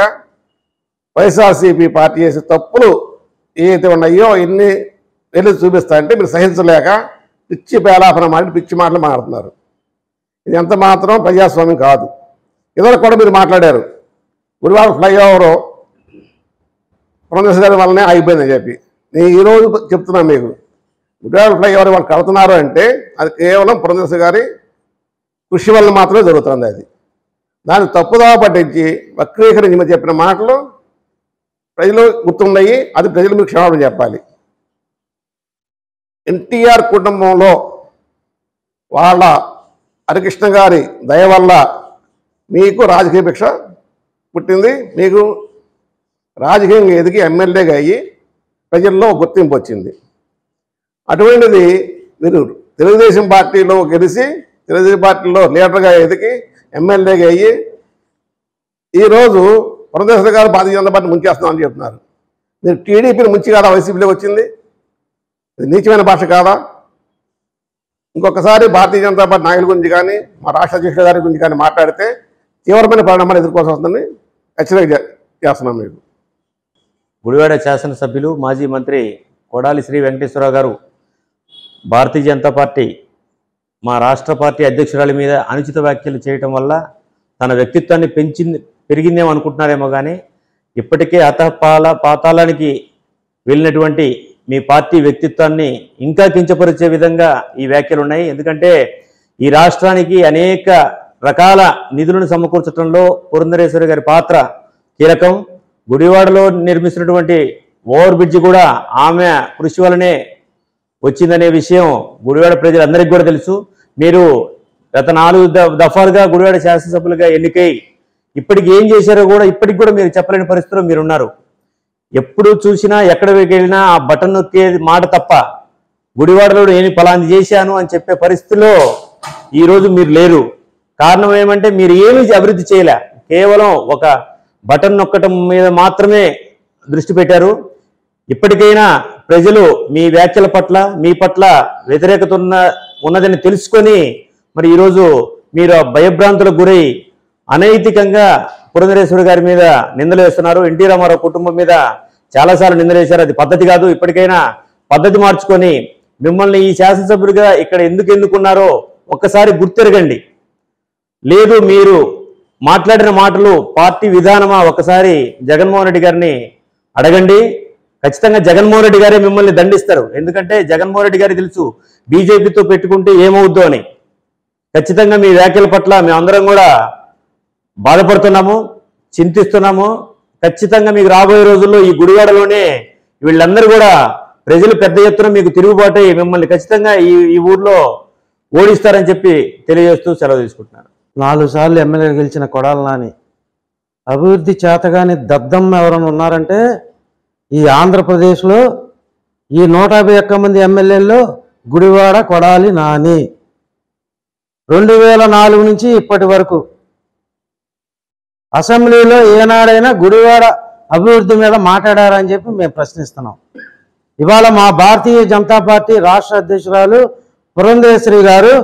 వైఎస్ఆర్సీపీ పార్టీ చేసే తప్పులు ఏవైతే ఉన్నాయో ఇన్ని వెళ్ళి చూపిస్తాయంటే మీరు సహించలేక పిచ్చి పేలాపన మాట పిచ్చి మాటలు మాట్లాడుతున్నారు. ఇది ఎంత మాత్రం ప్రజాస్వామ్యం కాదు. ఇదివరకు కూడా మీరు మాట్లాడారు గుడివాడ ఫ్లైఓవర్ పురంధేశ్వరి గారి వల్లనే ఆగిపోయిందని చెప్పి. నేను ఈరోజు చెప్తున్నాను మీకు, గుడివాడ ఫ్లైఓవర్ వాళ్ళు కడుతున్నారు అంటే అది కేవలం పురంధేశ్వరి గారి కృషి వల్ల మాత్రమే జరుగుతుంది. అది దాన్ని తప్పుదోవ పట్టించి వక్రీకరించి మీరు చెప్పిన మాటలు ప్రజలు గుర్తున్నాయి. అది ప్రజలు మీకు క్షమాపణ చెప్పాలి. ఎన్టీఆర్ కుటుంబంలో వాళ్ళ హరికృష్ణ గారి దయ వల్ల మీకు రాజకీయ భిక్ష పుట్టింది. మీకు రాజకీయంగా ఎదిగి ఎమ్మెల్యేగా అయ్యి ప్రజల్లో గుర్తింపు వచ్చింది. అటువంటిది మీరు తెలుగుదేశం పార్టీలో గెలిచి తెలుగుదేశం పార్టీలో లీడర్గా ఎదిగి ఎమ్మెల్యేగా అయ్యి ఈరోజు పురంధేశ్వరి గారు భారతీయ జనతా పార్టీ ముంచేస్తున్నామని చెప్తున్నారు. మీరు టీడీపీని ముంచి కాదా వైసీపీలోకి వచ్చింది? ఇది నీచమైన భాష కాదా? ఇంకొకసారి భారతీయ జనతా పార్టీ నాయకుల గురించి కానీ మా రాష్ట్ర అధ్యక్షుల గారి గురించి కానీ మాట్లాడితే తీవ్రమైన పరిణామాలు ఎదుర్కోవాల్సి వస్తుందని హెచ్చరిక చేస్తున్నాం. మీకు గుడివాడ శాసనసభ్యులు మాజీ మంత్రి కొడాలి శ్రీ వెంకటేశ్వరరావు గారు భారతీయ జనతా పార్టీ మా రాష్ట్ర పార్టీ అధ్యక్షురాలి మీద అనుచిత వ్యాఖ్యలు చేయటం వల్ల తన వ్యక్తిత్వాన్ని పెరిగిందేమో అనుకుంటున్నారేమో కానీ ఇప్పటికే పాతాళానికి వెళ్ళినటువంటి మీ పార్టీ వ్యక్తిత్వాన్ని ఇంకా కించపరిచే విధంగా ఈ వ్యాఖ్యలు ఉన్నాయి. ఎందుకంటే ఈ రాష్ట్రానికి అనేక రకాల నిధులను సమకూర్చడంలో పురంధరేశ్వరి గారి పాత్ర కీలకం. గుడివాడలో నిర్మిస్తున్నటువంటి ఓవర్ బ్రిడ్జ్ కూడా ఆమె కృషి వల్లనే వచ్చిందనే విషయం గుడివాడ ప్రజలందరికీ కూడా తెలుసు. మీరు గత 4 దఫాలుగా గుడివాడ శాసనసభ్యులుగా ఎన్నికై ఇప్పటికి ఏం చేశారో కూడా ఇప్పటికి కూడా మీరు చెప్పలేని పరిస్థితిలో మీరున్నారు. ఎప్పుడు చూసినా ఎక్కడ వెళ్ళినా ఆ బటన్ నొక్కే మాట తప్ప గుడివాడలో నేను పలాంది చేశాను అని చెప్పే పరిస్థితిలో ఈరోజు మీరు లేరు. కారణం ఏమంటే మీరు ఏమీ అభివృద్ధి చేయలే, కేవలం ఒక బటన్ నొక్కటం మీద మాత్రమే దృష్టి పెట్టారు. ఇప్పటికైనా ప్రజలు మీ వ్యాఖ్యల పట్ల మీ పట్ల వ్యతిరేకత ఉన్నదని తెలుసుకొని మరి ఈరోజు మీరు భయభ్రాంతులకు గురై అనైతికంగా పురంధరేశ్వరి గారి మీద నిందలు వేస్తున్నారు. ఎన్టీ రామారావు కుటుంబం మీద చాలాసార్లు నిందలు వేశారు. అది పద్ధతి కాదు. ఇప్పటికైనా పద్ధతి మార్చుకొని మిమ్మల్ని ఈ శాసనసభ్యుడిగా ఇక్కడ ఎందుకు ఎన్నుకున్నారో ఒక్కసారి గుర్తెరగండి. లేదు మీరు మాట్లాడిన మాటలు పార్టీ విధానమా ఒకసారి జగన్మోహన్ రెడ్డి గారిని అడగండి. ఖచ్చితంగా జగన్మోహన్ రెడ్డి గారే మిమ్మల్ని దండిస్తారు. ఎందుకంటే జగన్మోహన్ రెడ్డి గారికి తెలుసు బీజేపీతో పెట్టుకుంటే ఏమవుద్దో అని. ఖచ్చితంగా మీ వ్యాఖ్యల పట్ల మేమందరం కూడా బాధపడుతున్నాము, చింతిస్తున్నాము. ఖచ్చితంగా మీకు రాబోయే రోజుల్లో ఈ గుడివాడలోనే వీళ్ళందరూ కూడా ప్రజలు పెద్ద ఎత్తున మీకు తిరుగుబాటు మిమ్మల్ని ఖచ్చితంగా ఈ ఊర్లో ఓడిస్తారని చెప్పి తెలియజేస్తూ సెలవు తీసుకుంటున్నారు. 4 సార్లు ఎమ్మెల్యే గెలిచిన కొడాలి నాని అభివృద్ధి చేతగాని దద్దమ్మ ఎవరైనా ఉన్నారంటే ఈ ఆంధ్రప్రదేశ్లో ఈ 151 మంది ఎమ్మెల్యేల్లో గుడివాడ కొడాలి నాని. 2004 నుంచి ఇప్పటి వరకు అసెంబ్లీలో ఏనాడైనా గుడివాడ అభివృద్ధి మీద మాట్లాడారని చెప్పి మేము ప్రశ్నిస్తున్నాం. ఇవాళ మా భారతీయ జనతా పార్టీ రాష్ట్ర అధ్యక్షురాలు పురంధేశ్వరి గారు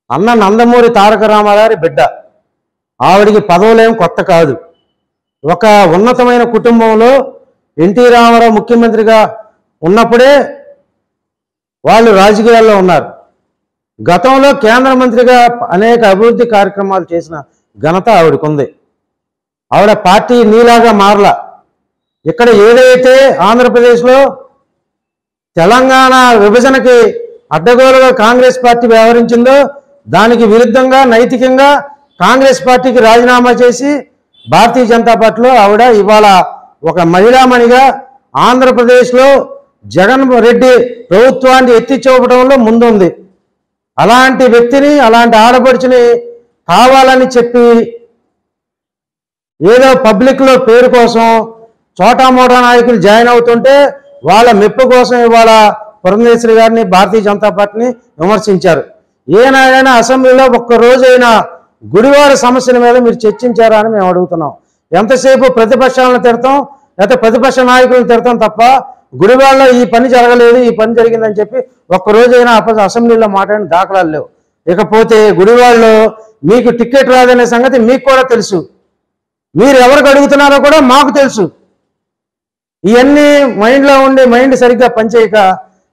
అన్న నందమూరి తారక రామారావు బిడ్డ. ఆవిడికి పదవులేం కొత్త కాదు. ఒక ఉన్నతమైన కుటుంబంలో ఎన్టీ రామారావు ముఖ్యమంత్రిగా ఉన్నప్పుడే వాళ్ళు రాజకీయాల్లో ఉన్నారు. గతంలో కేంద్ర మంత్రిగా అనేక అభివృద్ధి కార్యక్రమాలు చేసిన ఘనత ఆవిడకుంది. ఆవిడ పార్టీ నీలాగా మారల. ఇక్కడ ఏదైతే ఆంధ్రప్రదేశ్లో తెలంగాణ విభజనకి అడ్డగోలుగా కాంగ్రెస్ పార్టీ వ్యవహరించిందో దానికి విరుద్ధంగా నైతికంగా కాంగ్రెస్ పార్టీకి రాజీనామా చేసి భారతీయ జనతా పార్టీలో ఆవిడ ఇవాళ ఒక మహిళామణిగా ఆంధ్రప్రదేశ్లో జగన్ రెడ్డి ప్రభుత్వాన్ని ఎత్తి చూపడంలో ముందుంది. అలాంటి వ్యక్తిని అలాంటి ఆడపడుచుని కావాలని చెప్పి ఏదో పబ్లిక్లో పేరు కోసం చోటామోటా నాయకులు జాయిన్ అవుతుంటే వాళ్ళ మెప్పు కోసం ఇవాళ పురంధేశ్వరి గారిని భారతీయ జనతా పార్టీని విమర్శించారు. ఏనాడైనా అసెంబ్లీలో ఒక్కరోజైనా గుడివాడ సమస్యల మీద మీరు చర్చించారా అని మేము అడుగుతున్నాం. ఎంతసేపు ప్రతిపక్షాలను తిడతాం లేకపోతే ప్రతిపక్ష నాయకులను తిడతాం తప్ప గుడివాడలో ఈ పని జరగలేదు ఈ పని జరిగిందని చెప్పి ఒక్కరోజైనా అసెంబ్లీలో మాట్లాడిన దాఖలాలు లేవు. ఇకపోతే గుడివాడలో మీకు టికెట్ రాదనే సంగతి మీకు కూడా తెలుసు. మీరు ఎవరికి అడుగుతున్నారో కూడా మాకు తెలుసు. ఇవన్నీ మైండ్లో ఉండి మైండ్ సరిగ్గా పనిచేయక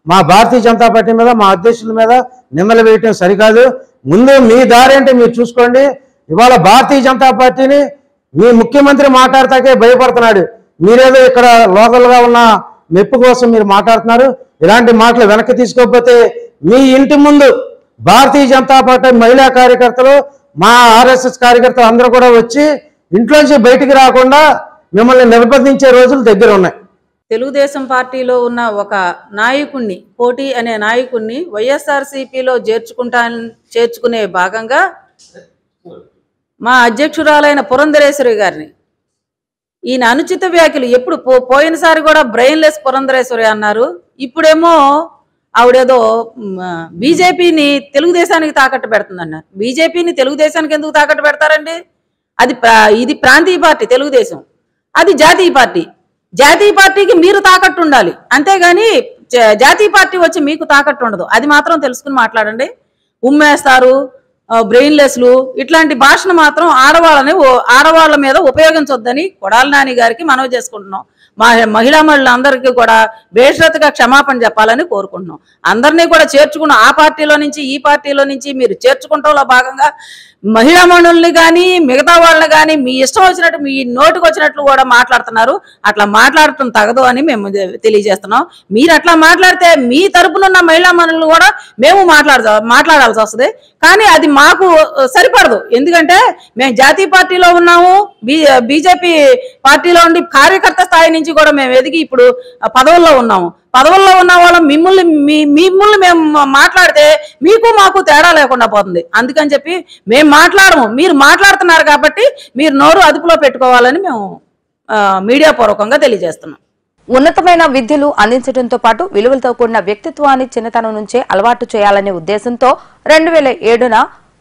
మా భారతీయ జనతా పార్టీ మీద, మా అధ్యక్షుల మీద నిమ్మలు వేయటం సరికాదు. ముందు మీ దారి అంటే మీరు చూసుకోండి. ఇవాళ భారతీయ జనతా పార్టీని మీ ముఖ్యమంత్రి మాట్లాడతాకే భయపడుతున్నాడు. మీరేదో ఇక్కడ లోకల్గా ఉన్న మెప్పు కోసం మీరు మాట్లాడుతున్నారు. ఇలాంటి మాటలు వెనక్కి తీసుకోకపోతే మీ ఇంటి ముందు భారతీయ జనతా పార్టీ మహిళా కార్యకర్తలు, మా ఆర్ఎస్ఎస్ కార్యకర్తలు అందరూ కూడా వచ్చి ఇంట్లోంచి బయటికి రాకుండా మిమ్మల్ని నిర్బంధించే రోజులు దగ్గర ఉన్నాయి. తెలుగుదేశం పార్టీలో ఉన్న ఒక నాయకుణ్ణి, పోటీ అనే నాయకుణ్ణి వైఎస్ఆర్సీపీలో చేర్చుకునే భాగంగా మా అధ్యక్షురాలైన పురంధరేశ్వరి గారిని ఈయన అనుచిత వ్యాఖ్యలు ఎప్పుడు పోయినసారి కూడా బ్రెయిన్లెస్ పురంధరేశ్వరి అన్నారు. ఇప్పుడేమో ఆవిడేదో బీజేపీని తెలుగుదేశానికి తాకట్టు పెడుతుందన్నారు. బీజేపీని తెలుగుదేశానికి ఎందుకు తాకట్టు పెడతారండి? ఇది ప్రాంతీయ పార్టీ తెలుగుదేశం, అది జాతీయ పార్టీ. జాతీయ పార్టీకి మీరు తాకట్టు ఉండాలి, అంతేగాని జాతీయ పార్టీ వచ్చి మీకు తాకట్టు ఉండదు. అది మాత్రం తెలుసుకుని మాట్లాడండి. ఉమ్మేస్తారు, బ్రెయిన్లెస్లు, ఇట్లాంటి భాషను మాత్రం ఆడవాళ్ళ మీద ఉపయోగించొద్దని కొడాలి నాని గారికి మనవి చేసుకుంటున్నాం. మహిళా మహిళలందరికీ కూడా బేషరతుగా క్షమాపణ చెప్పాలని కోరుకుంటున్నాం. అందరినీ కూడా చేర్చుకున్న ఆ పార్టీలో నుంచి ఈ పార్టీలో నుంచి మీరు చేర్చుకుంటంలో భాగంగా మహిళా మనుల్ని కానీ మిగతా వాళ్ళని కానీ మీ ఇష్టం వచ్చినట్టు మీ నోటికి వచ్చినట్లు కూడా మాట్లాడుతున్నారు. అట్లా మాట్లాడటం తగదు అని మేము తెలియజేస్తున్నాం. మీరు అట్లా మాట్లాడితే మీ తరపునున్న మహిళా మనులను కూడా మేము మాట్లాడాల్సి వస్తుంది. కానీ అది మాకు సరిపడదు. ఎందుకంటే మేము జాతీయ పార్టీలో ఉన్నాము, బీజేపీ పార్టీలో ఉండి కార్యకర్త స్థాయి నుంచి కూడా మేము ఎదిగి ఇప్పుడు పదవుల్లో ఉన్నాము. పదవుల్లో ఉన్న వాళ్ళం మిమ్మల్ని మేము మాట్లాడితే మీకు మాకు తేడా లేకుండా పోతుంది. అందుకని చెప్పి మేము మాట్లాడము, మీరు మాట్లాడుతున్నారు కాబట్టి మీరు నోరు అదుపులో పెట్టుకోవాలని మేము మీడియా పూర్వకంగా తెలియజేస్తున్నాం. ఉన్నతమైన విద్యలు అందించడంతో పాటు విలువలతో కూడిన వ్యక్తిత్వాన్ని చిన్నతనం నుంచే అలవాటు చేయాలనే ఉద్దేశంతో 2007న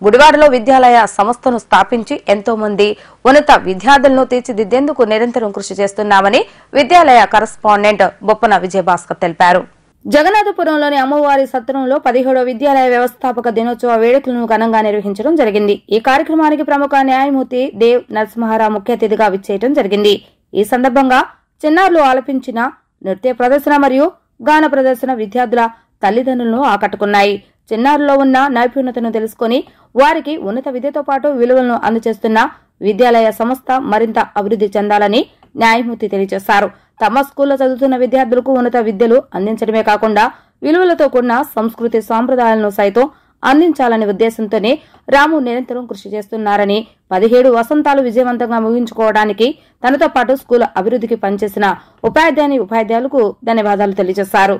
గుడివాడలో విద్యాలయ సంస్థను స్థాపించి ఎంతో మంది ఉన్నత విద్యార్థులను తీర్చిదిద్దేందుకు నిరంతరం కృషి చేస్తున్నామని విద్యాలయ కరస్పాండెంట్ బొప్పన విజయభాస్కర్ తెలిపారు. జగన్నాథపురంలోని అమ్మవారి సత్రంలో 17వ విద్యాలయ వ్యవస్థాపక దినోత్సవ వేడుకలను ఘనంగా నిర్వహించడం జరిగింది. ఈ కార్యక్రమానికి ప్రముఖ న్యాయమూర్తి దేవ్ నరసింహారావు ముఖ్య అతిథిగా విచ్చేయడం జరిగింది. ఈ సందర్భంగా చిన్నారులు ఆలపించిన నృత్య ప్రదర్శన మరియు గాన ప్రదర్శన విద్యార్థుల తల్లిదండ్రులను ఆకట్టుకున్నాయి. చిన్నారుల్లో ఉన్న నైపుణ్యతను తెలుసుకుని వారికి ఉన్నత విద్యతో పాటు విలువలను అందజేస్తున్న విద్యాలయ సంస్థ మరింత అభివృద్ధి చెందాలని న్యాయమూర్తి తెలియజేశారు. తమ స్కూల్లో చదువుతున్న విద్యార్థులకు ఉన్నత విద్యలు అందించడమే కాకుండా విలువలతో కూడిన సంస్కృతి సాంప్రదాయాలను సైతం అందించాలనే ఉద్దేశంతోనే రాము నిరంతరం కృషి చేస్తున్నారని, 17 వసంతాలు విజయవంతంగా ముగించుకోవడానికి తనతో పాటు స్కూల్ అభివృద్ధికి పనిచేసిన ఉపాధ్యాయులకు ధన్యవాదాలు తెలియజేశారు.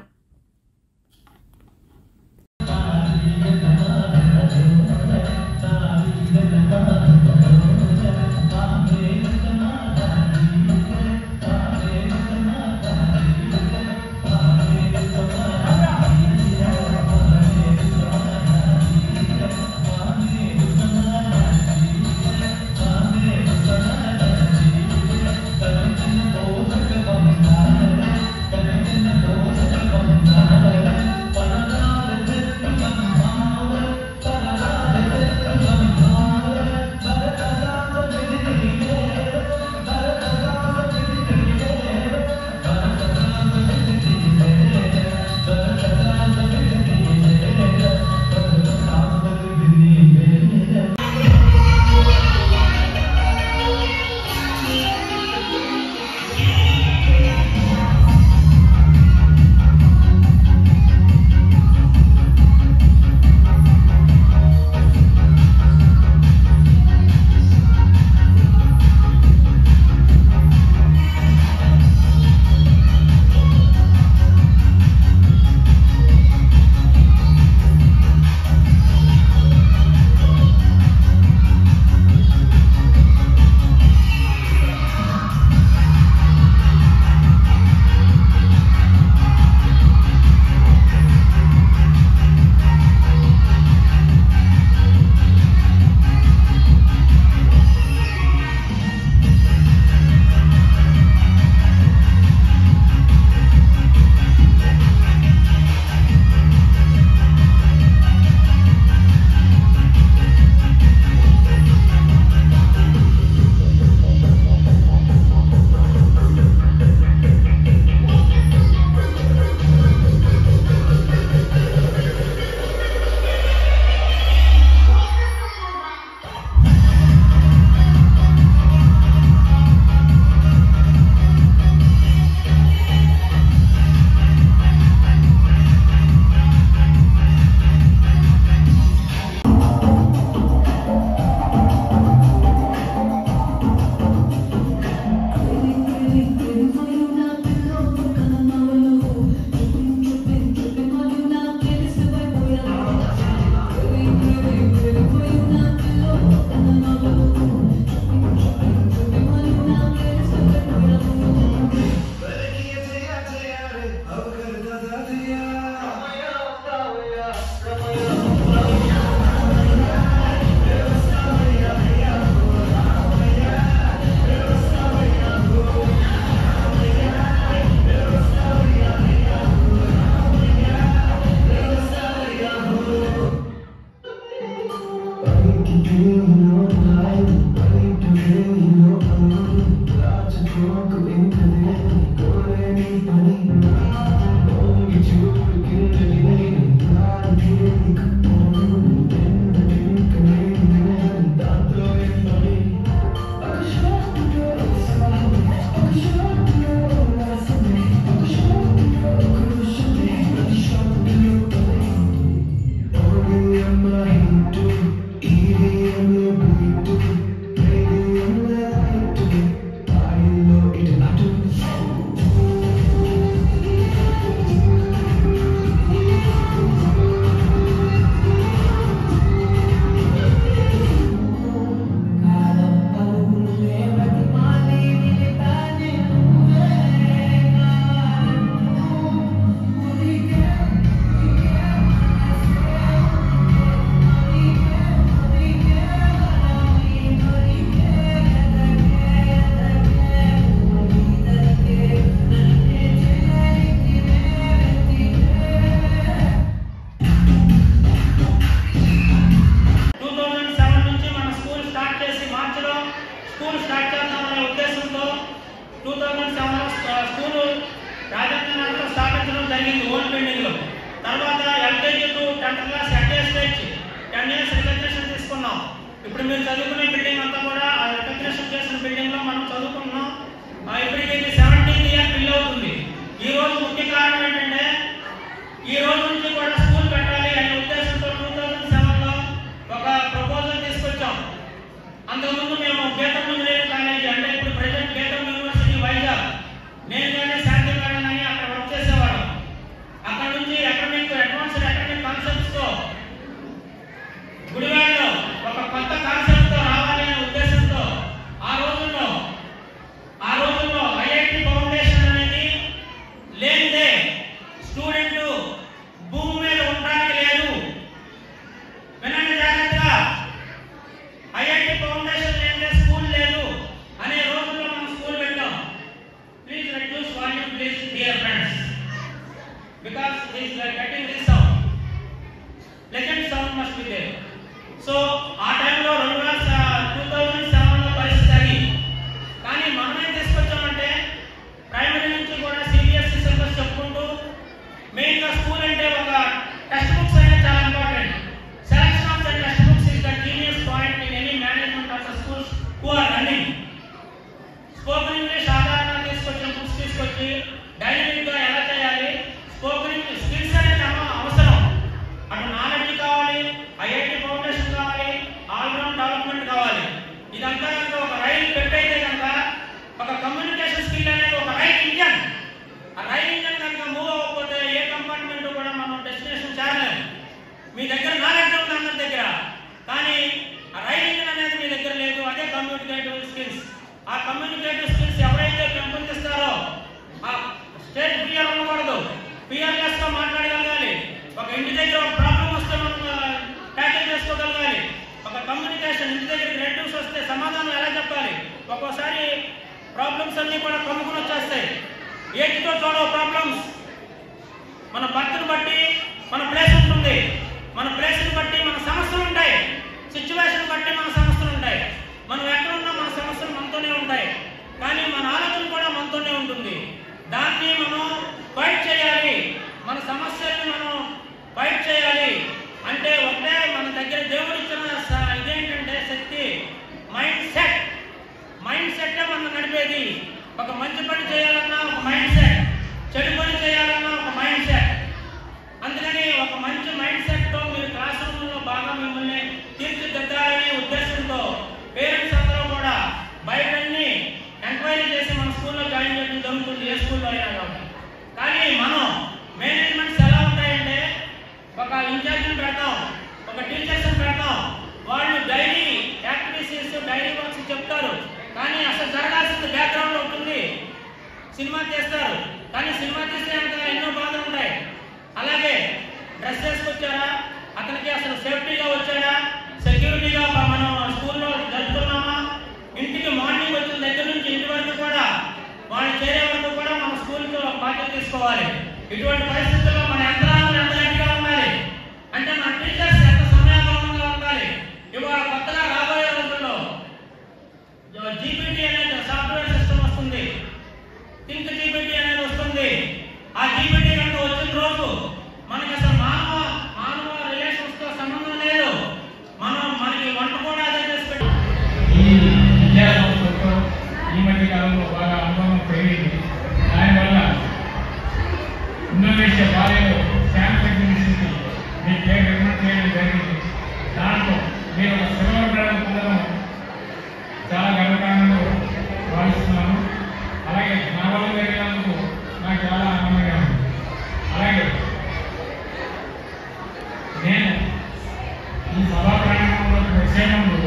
మీరు చదువుకునే బిల్డింగ్ అంతా కూడా ఆ రికగ్నిషన్ చేసిన బిల్డింగ్ లో మనం చదువుకున్నాం. ఇప్పటికి 17th ఇయర్ ఫిల్ అవుతుంది. ఈ రోజు ముఖ్య కారణం ఏంటంటే ఈ రోజు నుంచి కూడా స్కూల్ పెట్టాలి అనే ఉద్దేశంతో 2007లో ఒక ప్రపోజల్ తీసుకొచ్చాం. అంతకుముందు మేము గీతం ఇంజనీరింగ్ కాలేజీ అంటే ఇప్పుడు ప్రెజెంట్ గీతం యూనివర్సిటీ వైజాగ్ నేను కానీ శాంతి మేడం కానీ అక్కడ వర్క్ చేసేవాళ్ళం. అక్కడ నుంచి అడ్వాన్స్డ్ అకాడమిక్ కాన్సెప్ట్స్ తో గుడివాడలో ఒక కొత్త కాన్సెప్ట్ తో రావాలి అనే ఉద్దేశంతో ఆ రోజుల్లో ఐఐటి ఫౌండేషన్ అనేది లేనిదే స్టూడెంట్ భూమి మీద ఉండడానికి లేదు. వినండి జాగ్రత్తగా, ఐఐటి ఫౌండేషన్ లేనిదే స్కూల్ లేదు అనే రోజుల్లో మనం స్కూల్ పెట్టాం. Please reduce volume please dear friends because this we are getting this sound. Legend sound must be there. So ఆ టైంలో 2007లో పరిస్థితి అది. కానీ మనం ఏం తీసుకొచ్చామంటే ప్రైమరీ నుంచి కూడా సిబిఎస్ఈ సిలబస్ చెప్పుకుంటూ మెయిన్గా స్కూల్ అంటే ఒక టెక్స్ట్ బుక్స్ అనేది చాలా important. Selection of the text books is the genius point in any management of the schools who are running. Spoken English ఆధారంగా తీసుకొచ్చిన బుక్స్ తీసుకొచ్చి డైనమిక్గా ఎలా చేయాలి, స్పోకెన్ ఇంగ్లీష్ స్కిల్స్ అనేది అవసరం. అటు నాలెడ్జ్ కావాలి, ఐఐటి ఫౌండేషన్ కావాలి, ఆల్రౌండ్ డెవలప్మెంట్ కావాలి. ఇదంతా కనుక ఒక రైలు పెట్టయితే కనుక ఒక కమ్యూనికేషన్ స్కిల్ అనేది ఒక రైల్ ఇంజన్. ఆ రైల్ ఇంజన్ కనుక మూవ్ అవ్వకపోతే ఏ కంపార్ట్మెంట్ కూడా మనం డెస్టినేషన్ చేరలేము. మీ దగ్గర నాలెడ్జ్ ఉంది అందరి దగ్గర, కానీ ఆ రైల్ ఇంజన్ అనేది మీ దగ్గర లేదు. అదే కమ్యూనికేటివ్ స్కిల్స్. ఆ కమ్యూనికేటివ్ స్కిల్స్ ఎవరైతే పెంపొందిస్తారో ఆ స్టేజ్ ఫియర్ ఉండకూడదు, ఫియర్లెస్ గా మాట్లాడగలగాలి. ఒక ఇంటి దగ్గర ఒక ప్రాబ్లం వస్తే మనం ట్యాకిల్ చేసుకోగలగాలి. ఒక కమ్యూనికేషన్ ఇంటి దగ్గర రిలేటివ్స్ వస్తే సమాధానం ఎలా చెప్పాలి. ఒక్కోసారి ప్రాబ్లమ్స్ అన్ని కూడా కమ్ముకుని వచ్చేస్తాయి. ఏటితో చూడవు ప్రాబ్లమ్స్. మన బర్త్ని బట్టి మన ప్లేస్ ఉంటుంది, మన ప్లేస్ని బట్టి మన సమస్యలు ఉంటాయి, సిచ్యువేషన్ బట్టి మన సమస్యలు ఉంటాయి. మనం ఎక్కడున్నా మన సమస్యలు మనతోనే ఉంటాయి, కానీ మన ఆలోచన కూడా మనతోనే ఉంటుంది. దాన్ని మనం ఫైట్ చేయాలి. మన సమస్యల్ని మనం ఫైట్ చేయాలి అంటే ఒకటే మన దగ్గర దేవుడు ఇచ్చిన ఇదేంటంటే శక్తి మైండ్ సెట్. మైండ్ సెట్ మనం నడిపేది. ఒక మంచి పని చేయాలన్నా ఒక మైండ్ సెట్, చెడు పని చేయాలన్నా ఒక మైండ్ సెట్. అందుకని ఒక మంచి మైండ్ సెట్తో మీరు క్లాస్ రూమ్లో బాగా మిమ్మల్ని తీర్చిదిద్దాలనే ఉద్దేశంతో పేరెంట్స్ అందరూ కూడా బయటన్ని ఎంక్వైరీ చేసి మన స్కూల్లో జాయిన్ చేయడం జరుగుతుంది, ఏ స్కూల్లో అయినా కాబట్టి. కానీ మనం మేనేజ్మెంట్స్ ఎలా ఉంటాయంటే ఒక ఇన్ఛార్జ్ని పెడతాం, ఒక టీచర్స్ని పెడతాం, వాళ్ళు డైలీ యాక్టివిటీస్ డైలీ వర్క్స్ చెప్తారు, కానీ అసలు జరగాల్సింది బ్యాక్గ్రౌండ్ ఉంటుంది. సినిమా తీస్తారు, కానీ సినిమా తీస్తే ఎన్నో బాధలు ఉంటాయి. అలాగే డ్రెస్ వేసుకొచ్చారా, అతనికి అసలు సేఫ్టీగా వచ్చాడా, సెక్యూరిటీగా మనం స్కూల్లో జరుపుతున్నామా, ఇంటికి మార్నింగ్ వచ్చిన దగ్గర నుంచి ఇంటి వరకు కూడా వాళ్ళు చేరే వరకు కూడా మన స్కూల్కి బాధ్యత తీసుకోవాలి. ఇటువంటి పరిస్థితుల్లో మన యంత్రాంగం ఎంత గట్టిగా ఉండాలి అంటే మన టీచర్స్ ఎంత సమయాభావంగా ఉండాలి. ఇవాళ కొత్తగా రాబోయే రోజుల్లో జీపీటీ అనేది సాఫ్ట్వేర్ సిస్టమ్ వస్తుంది, థింక్ జీపీటీ అనేది వస్తుంది. ఆ జీపీటీ కనుక వచ్చిన రోజు మనకి అసలు మానవ రిలేషన్స్ తో సంబంధం లేదు. మనకి వంట కూడా అదే చేసి పెట్టి ఈ మధ్య కాలంలో బాగా అనుభవం పెరిగింది. దానివల్ల ఇండోనేషియా బాలేలో శాంసంగ్ మిషన్కి మీ పేరు రికమెండ్ చేయడం జరిగింది. దాంట్లో మీరు ఒక సిల్వర్ మెడల్ పొందడం చాలా గర్వకారణంగా భావిస్తున్నాను. అలాగే నా వల్ల జరిగినందుకు నాకు చాలా ఆనందంగా ఉంది. అలాగే నేను ఈ సభా ప్రాంగణంలోకి వచ్చే ముందు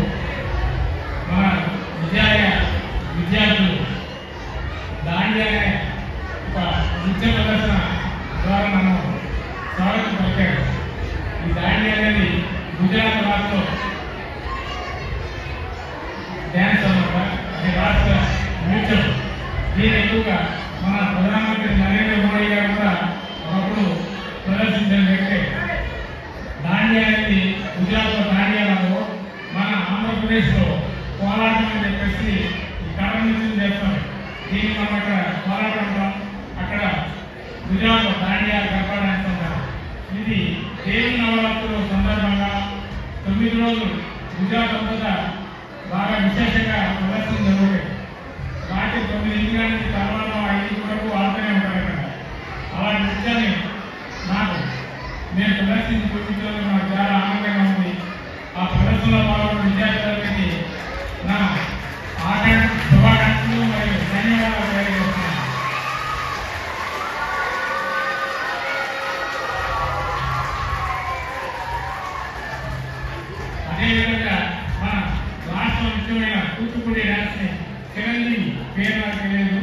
మన విద్యార్థులు దాండియా అనే ఒక నృత్య ప్రదర్శన ద్వారా నన్ను స్వాగతం పలికారు. ఈ దాండియా అనేది గుజరాత్ రాష్ట్రంలో డ్యాన్స్ అన్నమాట. అది రాష్ట్ర నృత్యం. దీని ఎక్కువగా మన ప్రధానమంత్రి నరేంద్ర మోడీ గారు కూడా ఒకప్పుడు ప్రదర్శించిన వ్యక్తే. దాండియా అనేది గుజరాత్లో దాండియాలో, మన ఆంధ్రప్రదేశ్లో కోలాటం అని చెప్పేసి ఈ కర్ర నృత్యం చేస్తారు. దీన్ని మనం అక్కడ కోలాటం, అక్కడ గుజరాత్లో దాండియా గర్భా డాన్స్ అంటారు. ఇది దేవుని నవరాత్రుల సందర్భంగా 9 రోజులు గుజరాత్ అంతటా బాగా విశేషంగా ప్రదర్శన జరుగుతాయి. రాత్రి 9 నుంచి తర్వాత 5 వరకు ఆడుతూనే ఉంటారు ఇక్కడ. అలాంటి విషయాన్ని నేను ప్రదర్శించి చూపించడం నాకు చాలా ఆనందంగా ఉంది. ఆ ప్రదర్శనలో పాల్గొన్న విద్యార్థులకి నా శుభాకాంక్షలు మరియు ధన్యవాదాలు తెలియజేస్తున్నాను. అదేవిధంగా మన రాష్ట్ర ముఖ్యమైన కూచిపూడి డాన్స్ని చిరంజీవి పేరు నాకు తెలియదు,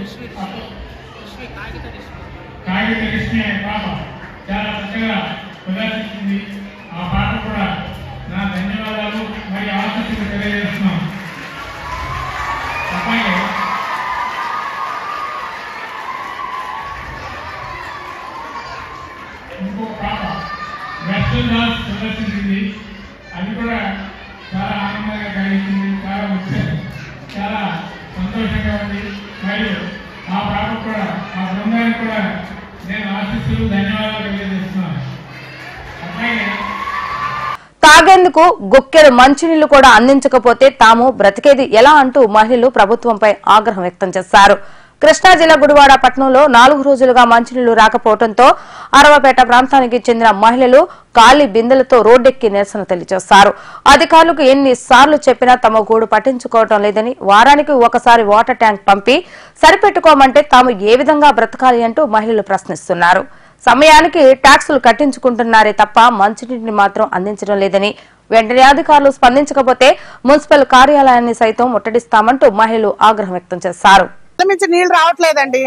కాగిత కృష్ణ అనే పాప చాలా చక్కగా ప్రదర్శించింది. ఆ పాట కూడా నా ధన్యవాదాలు మరియు ఆశీస్సులు తెలియజేస్తున్నాను. అలాగే ఇంకో పాప వెస్టర్న్ డాన్స్ ప్రదర్శించింది. అది కూడా చాలా ఆనందంగా కలిగించింది, చాలా సంతోషంగా ఉంది. మరియు ఆ పాప కూడా ఆ బృందానికి కూడా నేను ఆశీస్సులు ధన్యవాదాలు తెలియజేస్తున్నాను. అలాగే తాగేందుకు గుక్కెడు మంచినీళ్లు కూడా అందించకపోతే తాము బ్రతికేది ఎలా అంటూ మహిళలు ప్రభుత్వంపై ఆగ్రహం వ్యక్తం చేశారు. కృష్ణా జిల్లా గుడివాడ పట్టణంలో 4 రోజులుగా మంచినీళ్లు రాకపోవడంతో అరవపేట ప్రాంతానికి చెందిన మహిళలు ఖాళీ బిందెలతో రోడ్డెక్కి నిరసన తెలియజేశారు. అధికారులకు ఎన్నిసార్లు చెప్పినా తమ గోడు పట్టించుకోవడం లేదని, వారానికి ఒకసారి వాటర్ ట్యాంక్ పంపి సరిపెట్టుకోమంటే తాము ఏ విధంగా బ్రతకాలి అంటూ మహిళలు ప్రశ్నిస్తున్నారు. సమయానికి ట్యాక్సులు కట్టించుకుంటున్నారే తప్ప మంచినీటిని మాత్రం అందించడం లేదని, వెంటనే అధికారులు స్పందించకపోతే మున్సిపల్ కార్యాలయాన్ని సైతం ముట్టడిస్తామంటూ మహిళలు ఆగ్రహం వ్యక్తం చేశారు. నుంచి నీళ్లు రావట్లేదండి.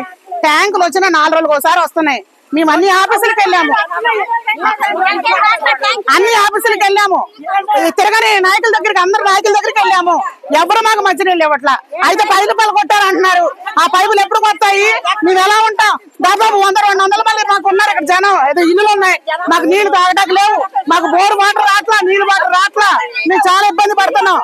ట్యాంకులు వచ్చినా 4 రోజులకు ఒకసారి వస్తున్నాయి. మేము అన్ని ఆఫీసులకు వెళ్ళాము, తిరగని నాయకుల దగ్గరికి, అందరు నాయకుల దగ్గరికి వెళ్ళాము. ఎవరు మాకు మంచినీళ్ళు ఇవ్వట్లా. అయితే 10 రూపాయలు కొట్టారు అంటున్నారు. ఆ పైపులు ఎప్పుడు కొడతాయి? మేము ఎలా ఉంటాం? దాదాపు 100-200 మంది మాకు ఉన్నారు ఇక్కడ జనం. ఏదో ఇల్లులు ఉన్నాయి, మాకు నీళ్లు తాగడానికి లేవు, మాకు బోర్ వాటర్ రాట్లా, నీళ్లు వాటర్ రాట్లా. మేము చాలా ఇబ్బంది పడుతున్నాం.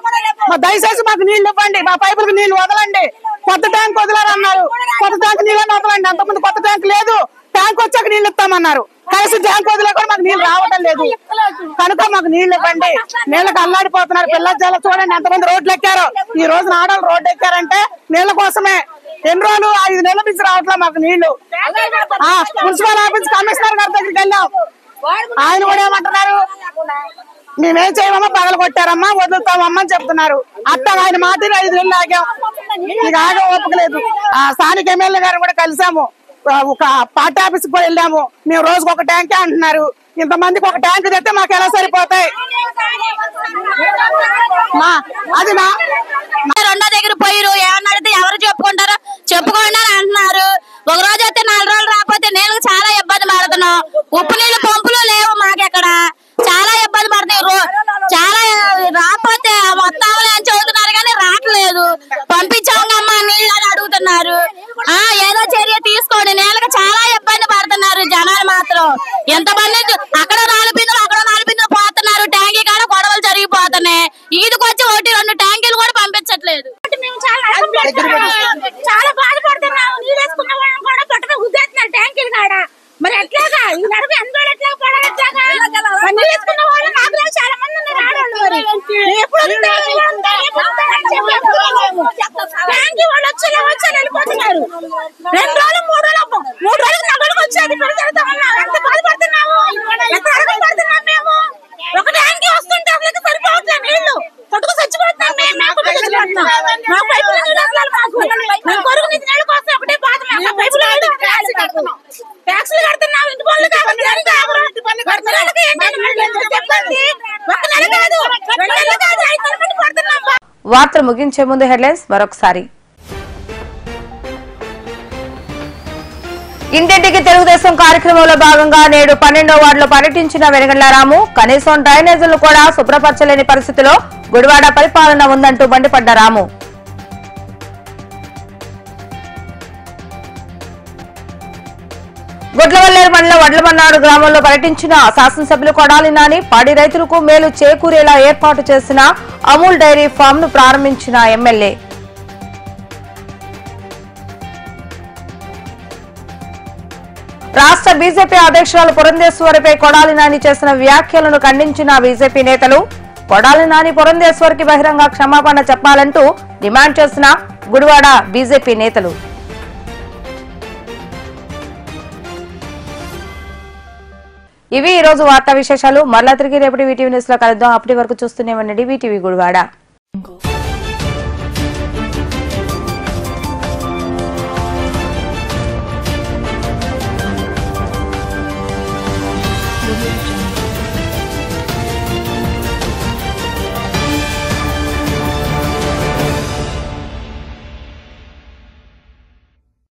దయచేసి మాకు నీళ్లు ఇవ్వండి, మా పైపులకు నీళ్లు వదలండి. కొత్త ట్యాంక్ వదిలారన్నారు, కొత్త ట్యాంక్ నీళ్ళని వదలండి. అంతకుముందు కొత్త ట్యాంక్ లేదు, ట్యాంక్ వచ్చాక నీళ్లు ఇస్తామన్నారు. కలిసి ట్యాంక్ వదిలే కూడా మాకు నీళ్లు రావడం లేదు. కనుక మాకు నీళ్లు ఇవ్వండి. నీళ్ళకి అల్లాడిపోతున్నారు పిల్లల. చాలా చూడండి ఎంతమంది రోడ్లు ఎక్కారో. ఈ రోజున ఆడవాళ్ళు రోడ్డు ఎక్కారంటే నీళ్ల కోసమే. ఎన్ని రోజులు 5 నెలల నుంచి రావట్లే మాకు నీళ్లు. మున్సిపల్ ఆఫీస్ కమిషనర్ గారి దగ్గరికి వెళ్ళాం. ఆయన కూడా ఏమంటున్నారు, మేమేం చేయమమ్మా, పగలు కొట్టారమ్మా, వదులుతామమ్మా అని చెప్తున్నారు. అట్లా ఆయన మాటలు 5 నెలలు ఆగాం. ఇక ఆగా ఓపికలేదు. స్థానిక ఎమ్మెల్యే గారు కూడా కలిసాము, ఒక పార్టీ ఆఫీస్కి కూడా వెళ్ళాము. మేము రోజుకు ఒక ట్యాంకే అంటున్నారు. ఇంతమందికి ఒక ట్యాంక్ తెస్తే మాకు ఎలా సరిపోతాయి? అది రెండో దగ్గర పోయిరు, ఏమన్నా అడిగితే ఎవరు చెప్పుకుంటారో చెప్పుకోండి అని అంటున్నారు. ఒక రోజు అయితే 4 రోజులు రాకపోతే నీళ్ళకి చాలా ఇబ్బంది పడుతున్నాం. ఉప్పు నీళ్ళు పంపులు లేవు మాకెక్కడ, చాలా ఇబ్బంది పడుతున్నాయి. చాలా రాకపోతే మొత్తం అని చదువుతున్నారు కానీ రావట్లేదు. పంపించామమ్మా నీళ్ళు అని అడుగుతున్నారు. ఏదో చర్య తీసుకోండి. నీళ్ళకి చాలా ఇబ్బంది పడుతున్నారు జనాలు మాత్రం. ఎంతమంది అక్కడ 4 బిందులు అక్కడ 4 బిందులు పోతున్నారు. ట్యాంకీ కాడ గొడవలు జరిగిపోతున్నాయి. ఈదికి వచ్చి 1-2 ట్యాంకీలు కూడా పంపించట్లేదు. చాలా బాధపడుతున్నాము. నీళ్ళు వేసుకున్న వాళ్ళని కూడా పట్టణ గుద్దేస్తున్నారు ట్యాంకీలు కాడ. మరి ఎట్లాగా ఈ నడుపు ఎంతో ఎట్లా పడాలి? ఎట్లాగా నీళ్ళు వేసుకున్న వాళ్ళు నాకు చాలా మంది ఉన్నారు ఆడవాళ్ళు. మరి ఎప్పుడు ట్యాంకీ వాళ్ళు వచ్చి వెళ్ళిపోతున్నారు. 2 రోజులు 3 రోజులు నగలకు వచ్చేది పెడతా ఉన్నాం. ఎంత బాధపడుతున్నాము, ఎంత అడగపడుతున్నాం మేము. ఒక ట్యాంకీ వస్తుంటే అసలు సరిపోవట్లేదు నీళ్లు. కొట్టుకు చచ్చిపోతున్నాం మేము. మాకు పైపులు కొరుకు నీటి నీళ్ళ కోసం ఒకటే బాధ. మాకు పైపులు ట్యాక్సులు కడుతున్నాం. ఇంటి పనులు కావాలి చెప్పండి. 1 నెల కాదు 2 నెలలు కాదు 5 నెలల మంది పడుతున్నాం. వార్తలు ముగించే ముందు హెడ్లైన్స్ మరొకసారి. ఇంటింటికి తెలుగుదేశం కార్యక్రమంలో భాగంగా నేడు 12వ వార్డులో పర్యటించిన వెనగండ్ల రాము. కనీసం డ్రైనేజీలు కూడా శుభ్రపరచలేని పరిస్థితిలో గుడివాడ పరిపాలన ఉందంటూ మండిపడ్డ రాము. గుడ్లవల్లేరు మండలం వడ్లమన్నాడు గ్రామంలో పర్యటించిన శాసనసభ్యులు కొడాలి నాని. పాడి రైతులకు మేలు చేకూరేలా ఏర్పాటు చేసిన అమూల్ డైరీ ఫామ్ ను ప్రారంభించిన ఎమ్మెల్యే. రాష్ట్ర బీజేపీ అధ్యక్షురాలు పురంధేశ్వరిపై కొడాలి నాని చేసిన వ్యాఖ్యలను ఖండించిన బీజేపీ నేతలు. కొడాలి నాని పురంధేశ్వర్కి బహిరంగ క్షమాపణ చెప్పాలంటూ డిమాండ్ చేసిన గుడివాడ బీజేపీ నేతలు. ఇవి ఈ రోజు వార్తా విశేషాలు. మరలా తిరిగి రేపటి వీటీవీ న్యూస్ లో కలుద్దాం. అప్పటి వరకు చూస్తూనే ఉండండి వీటీవీ గుడివాడ.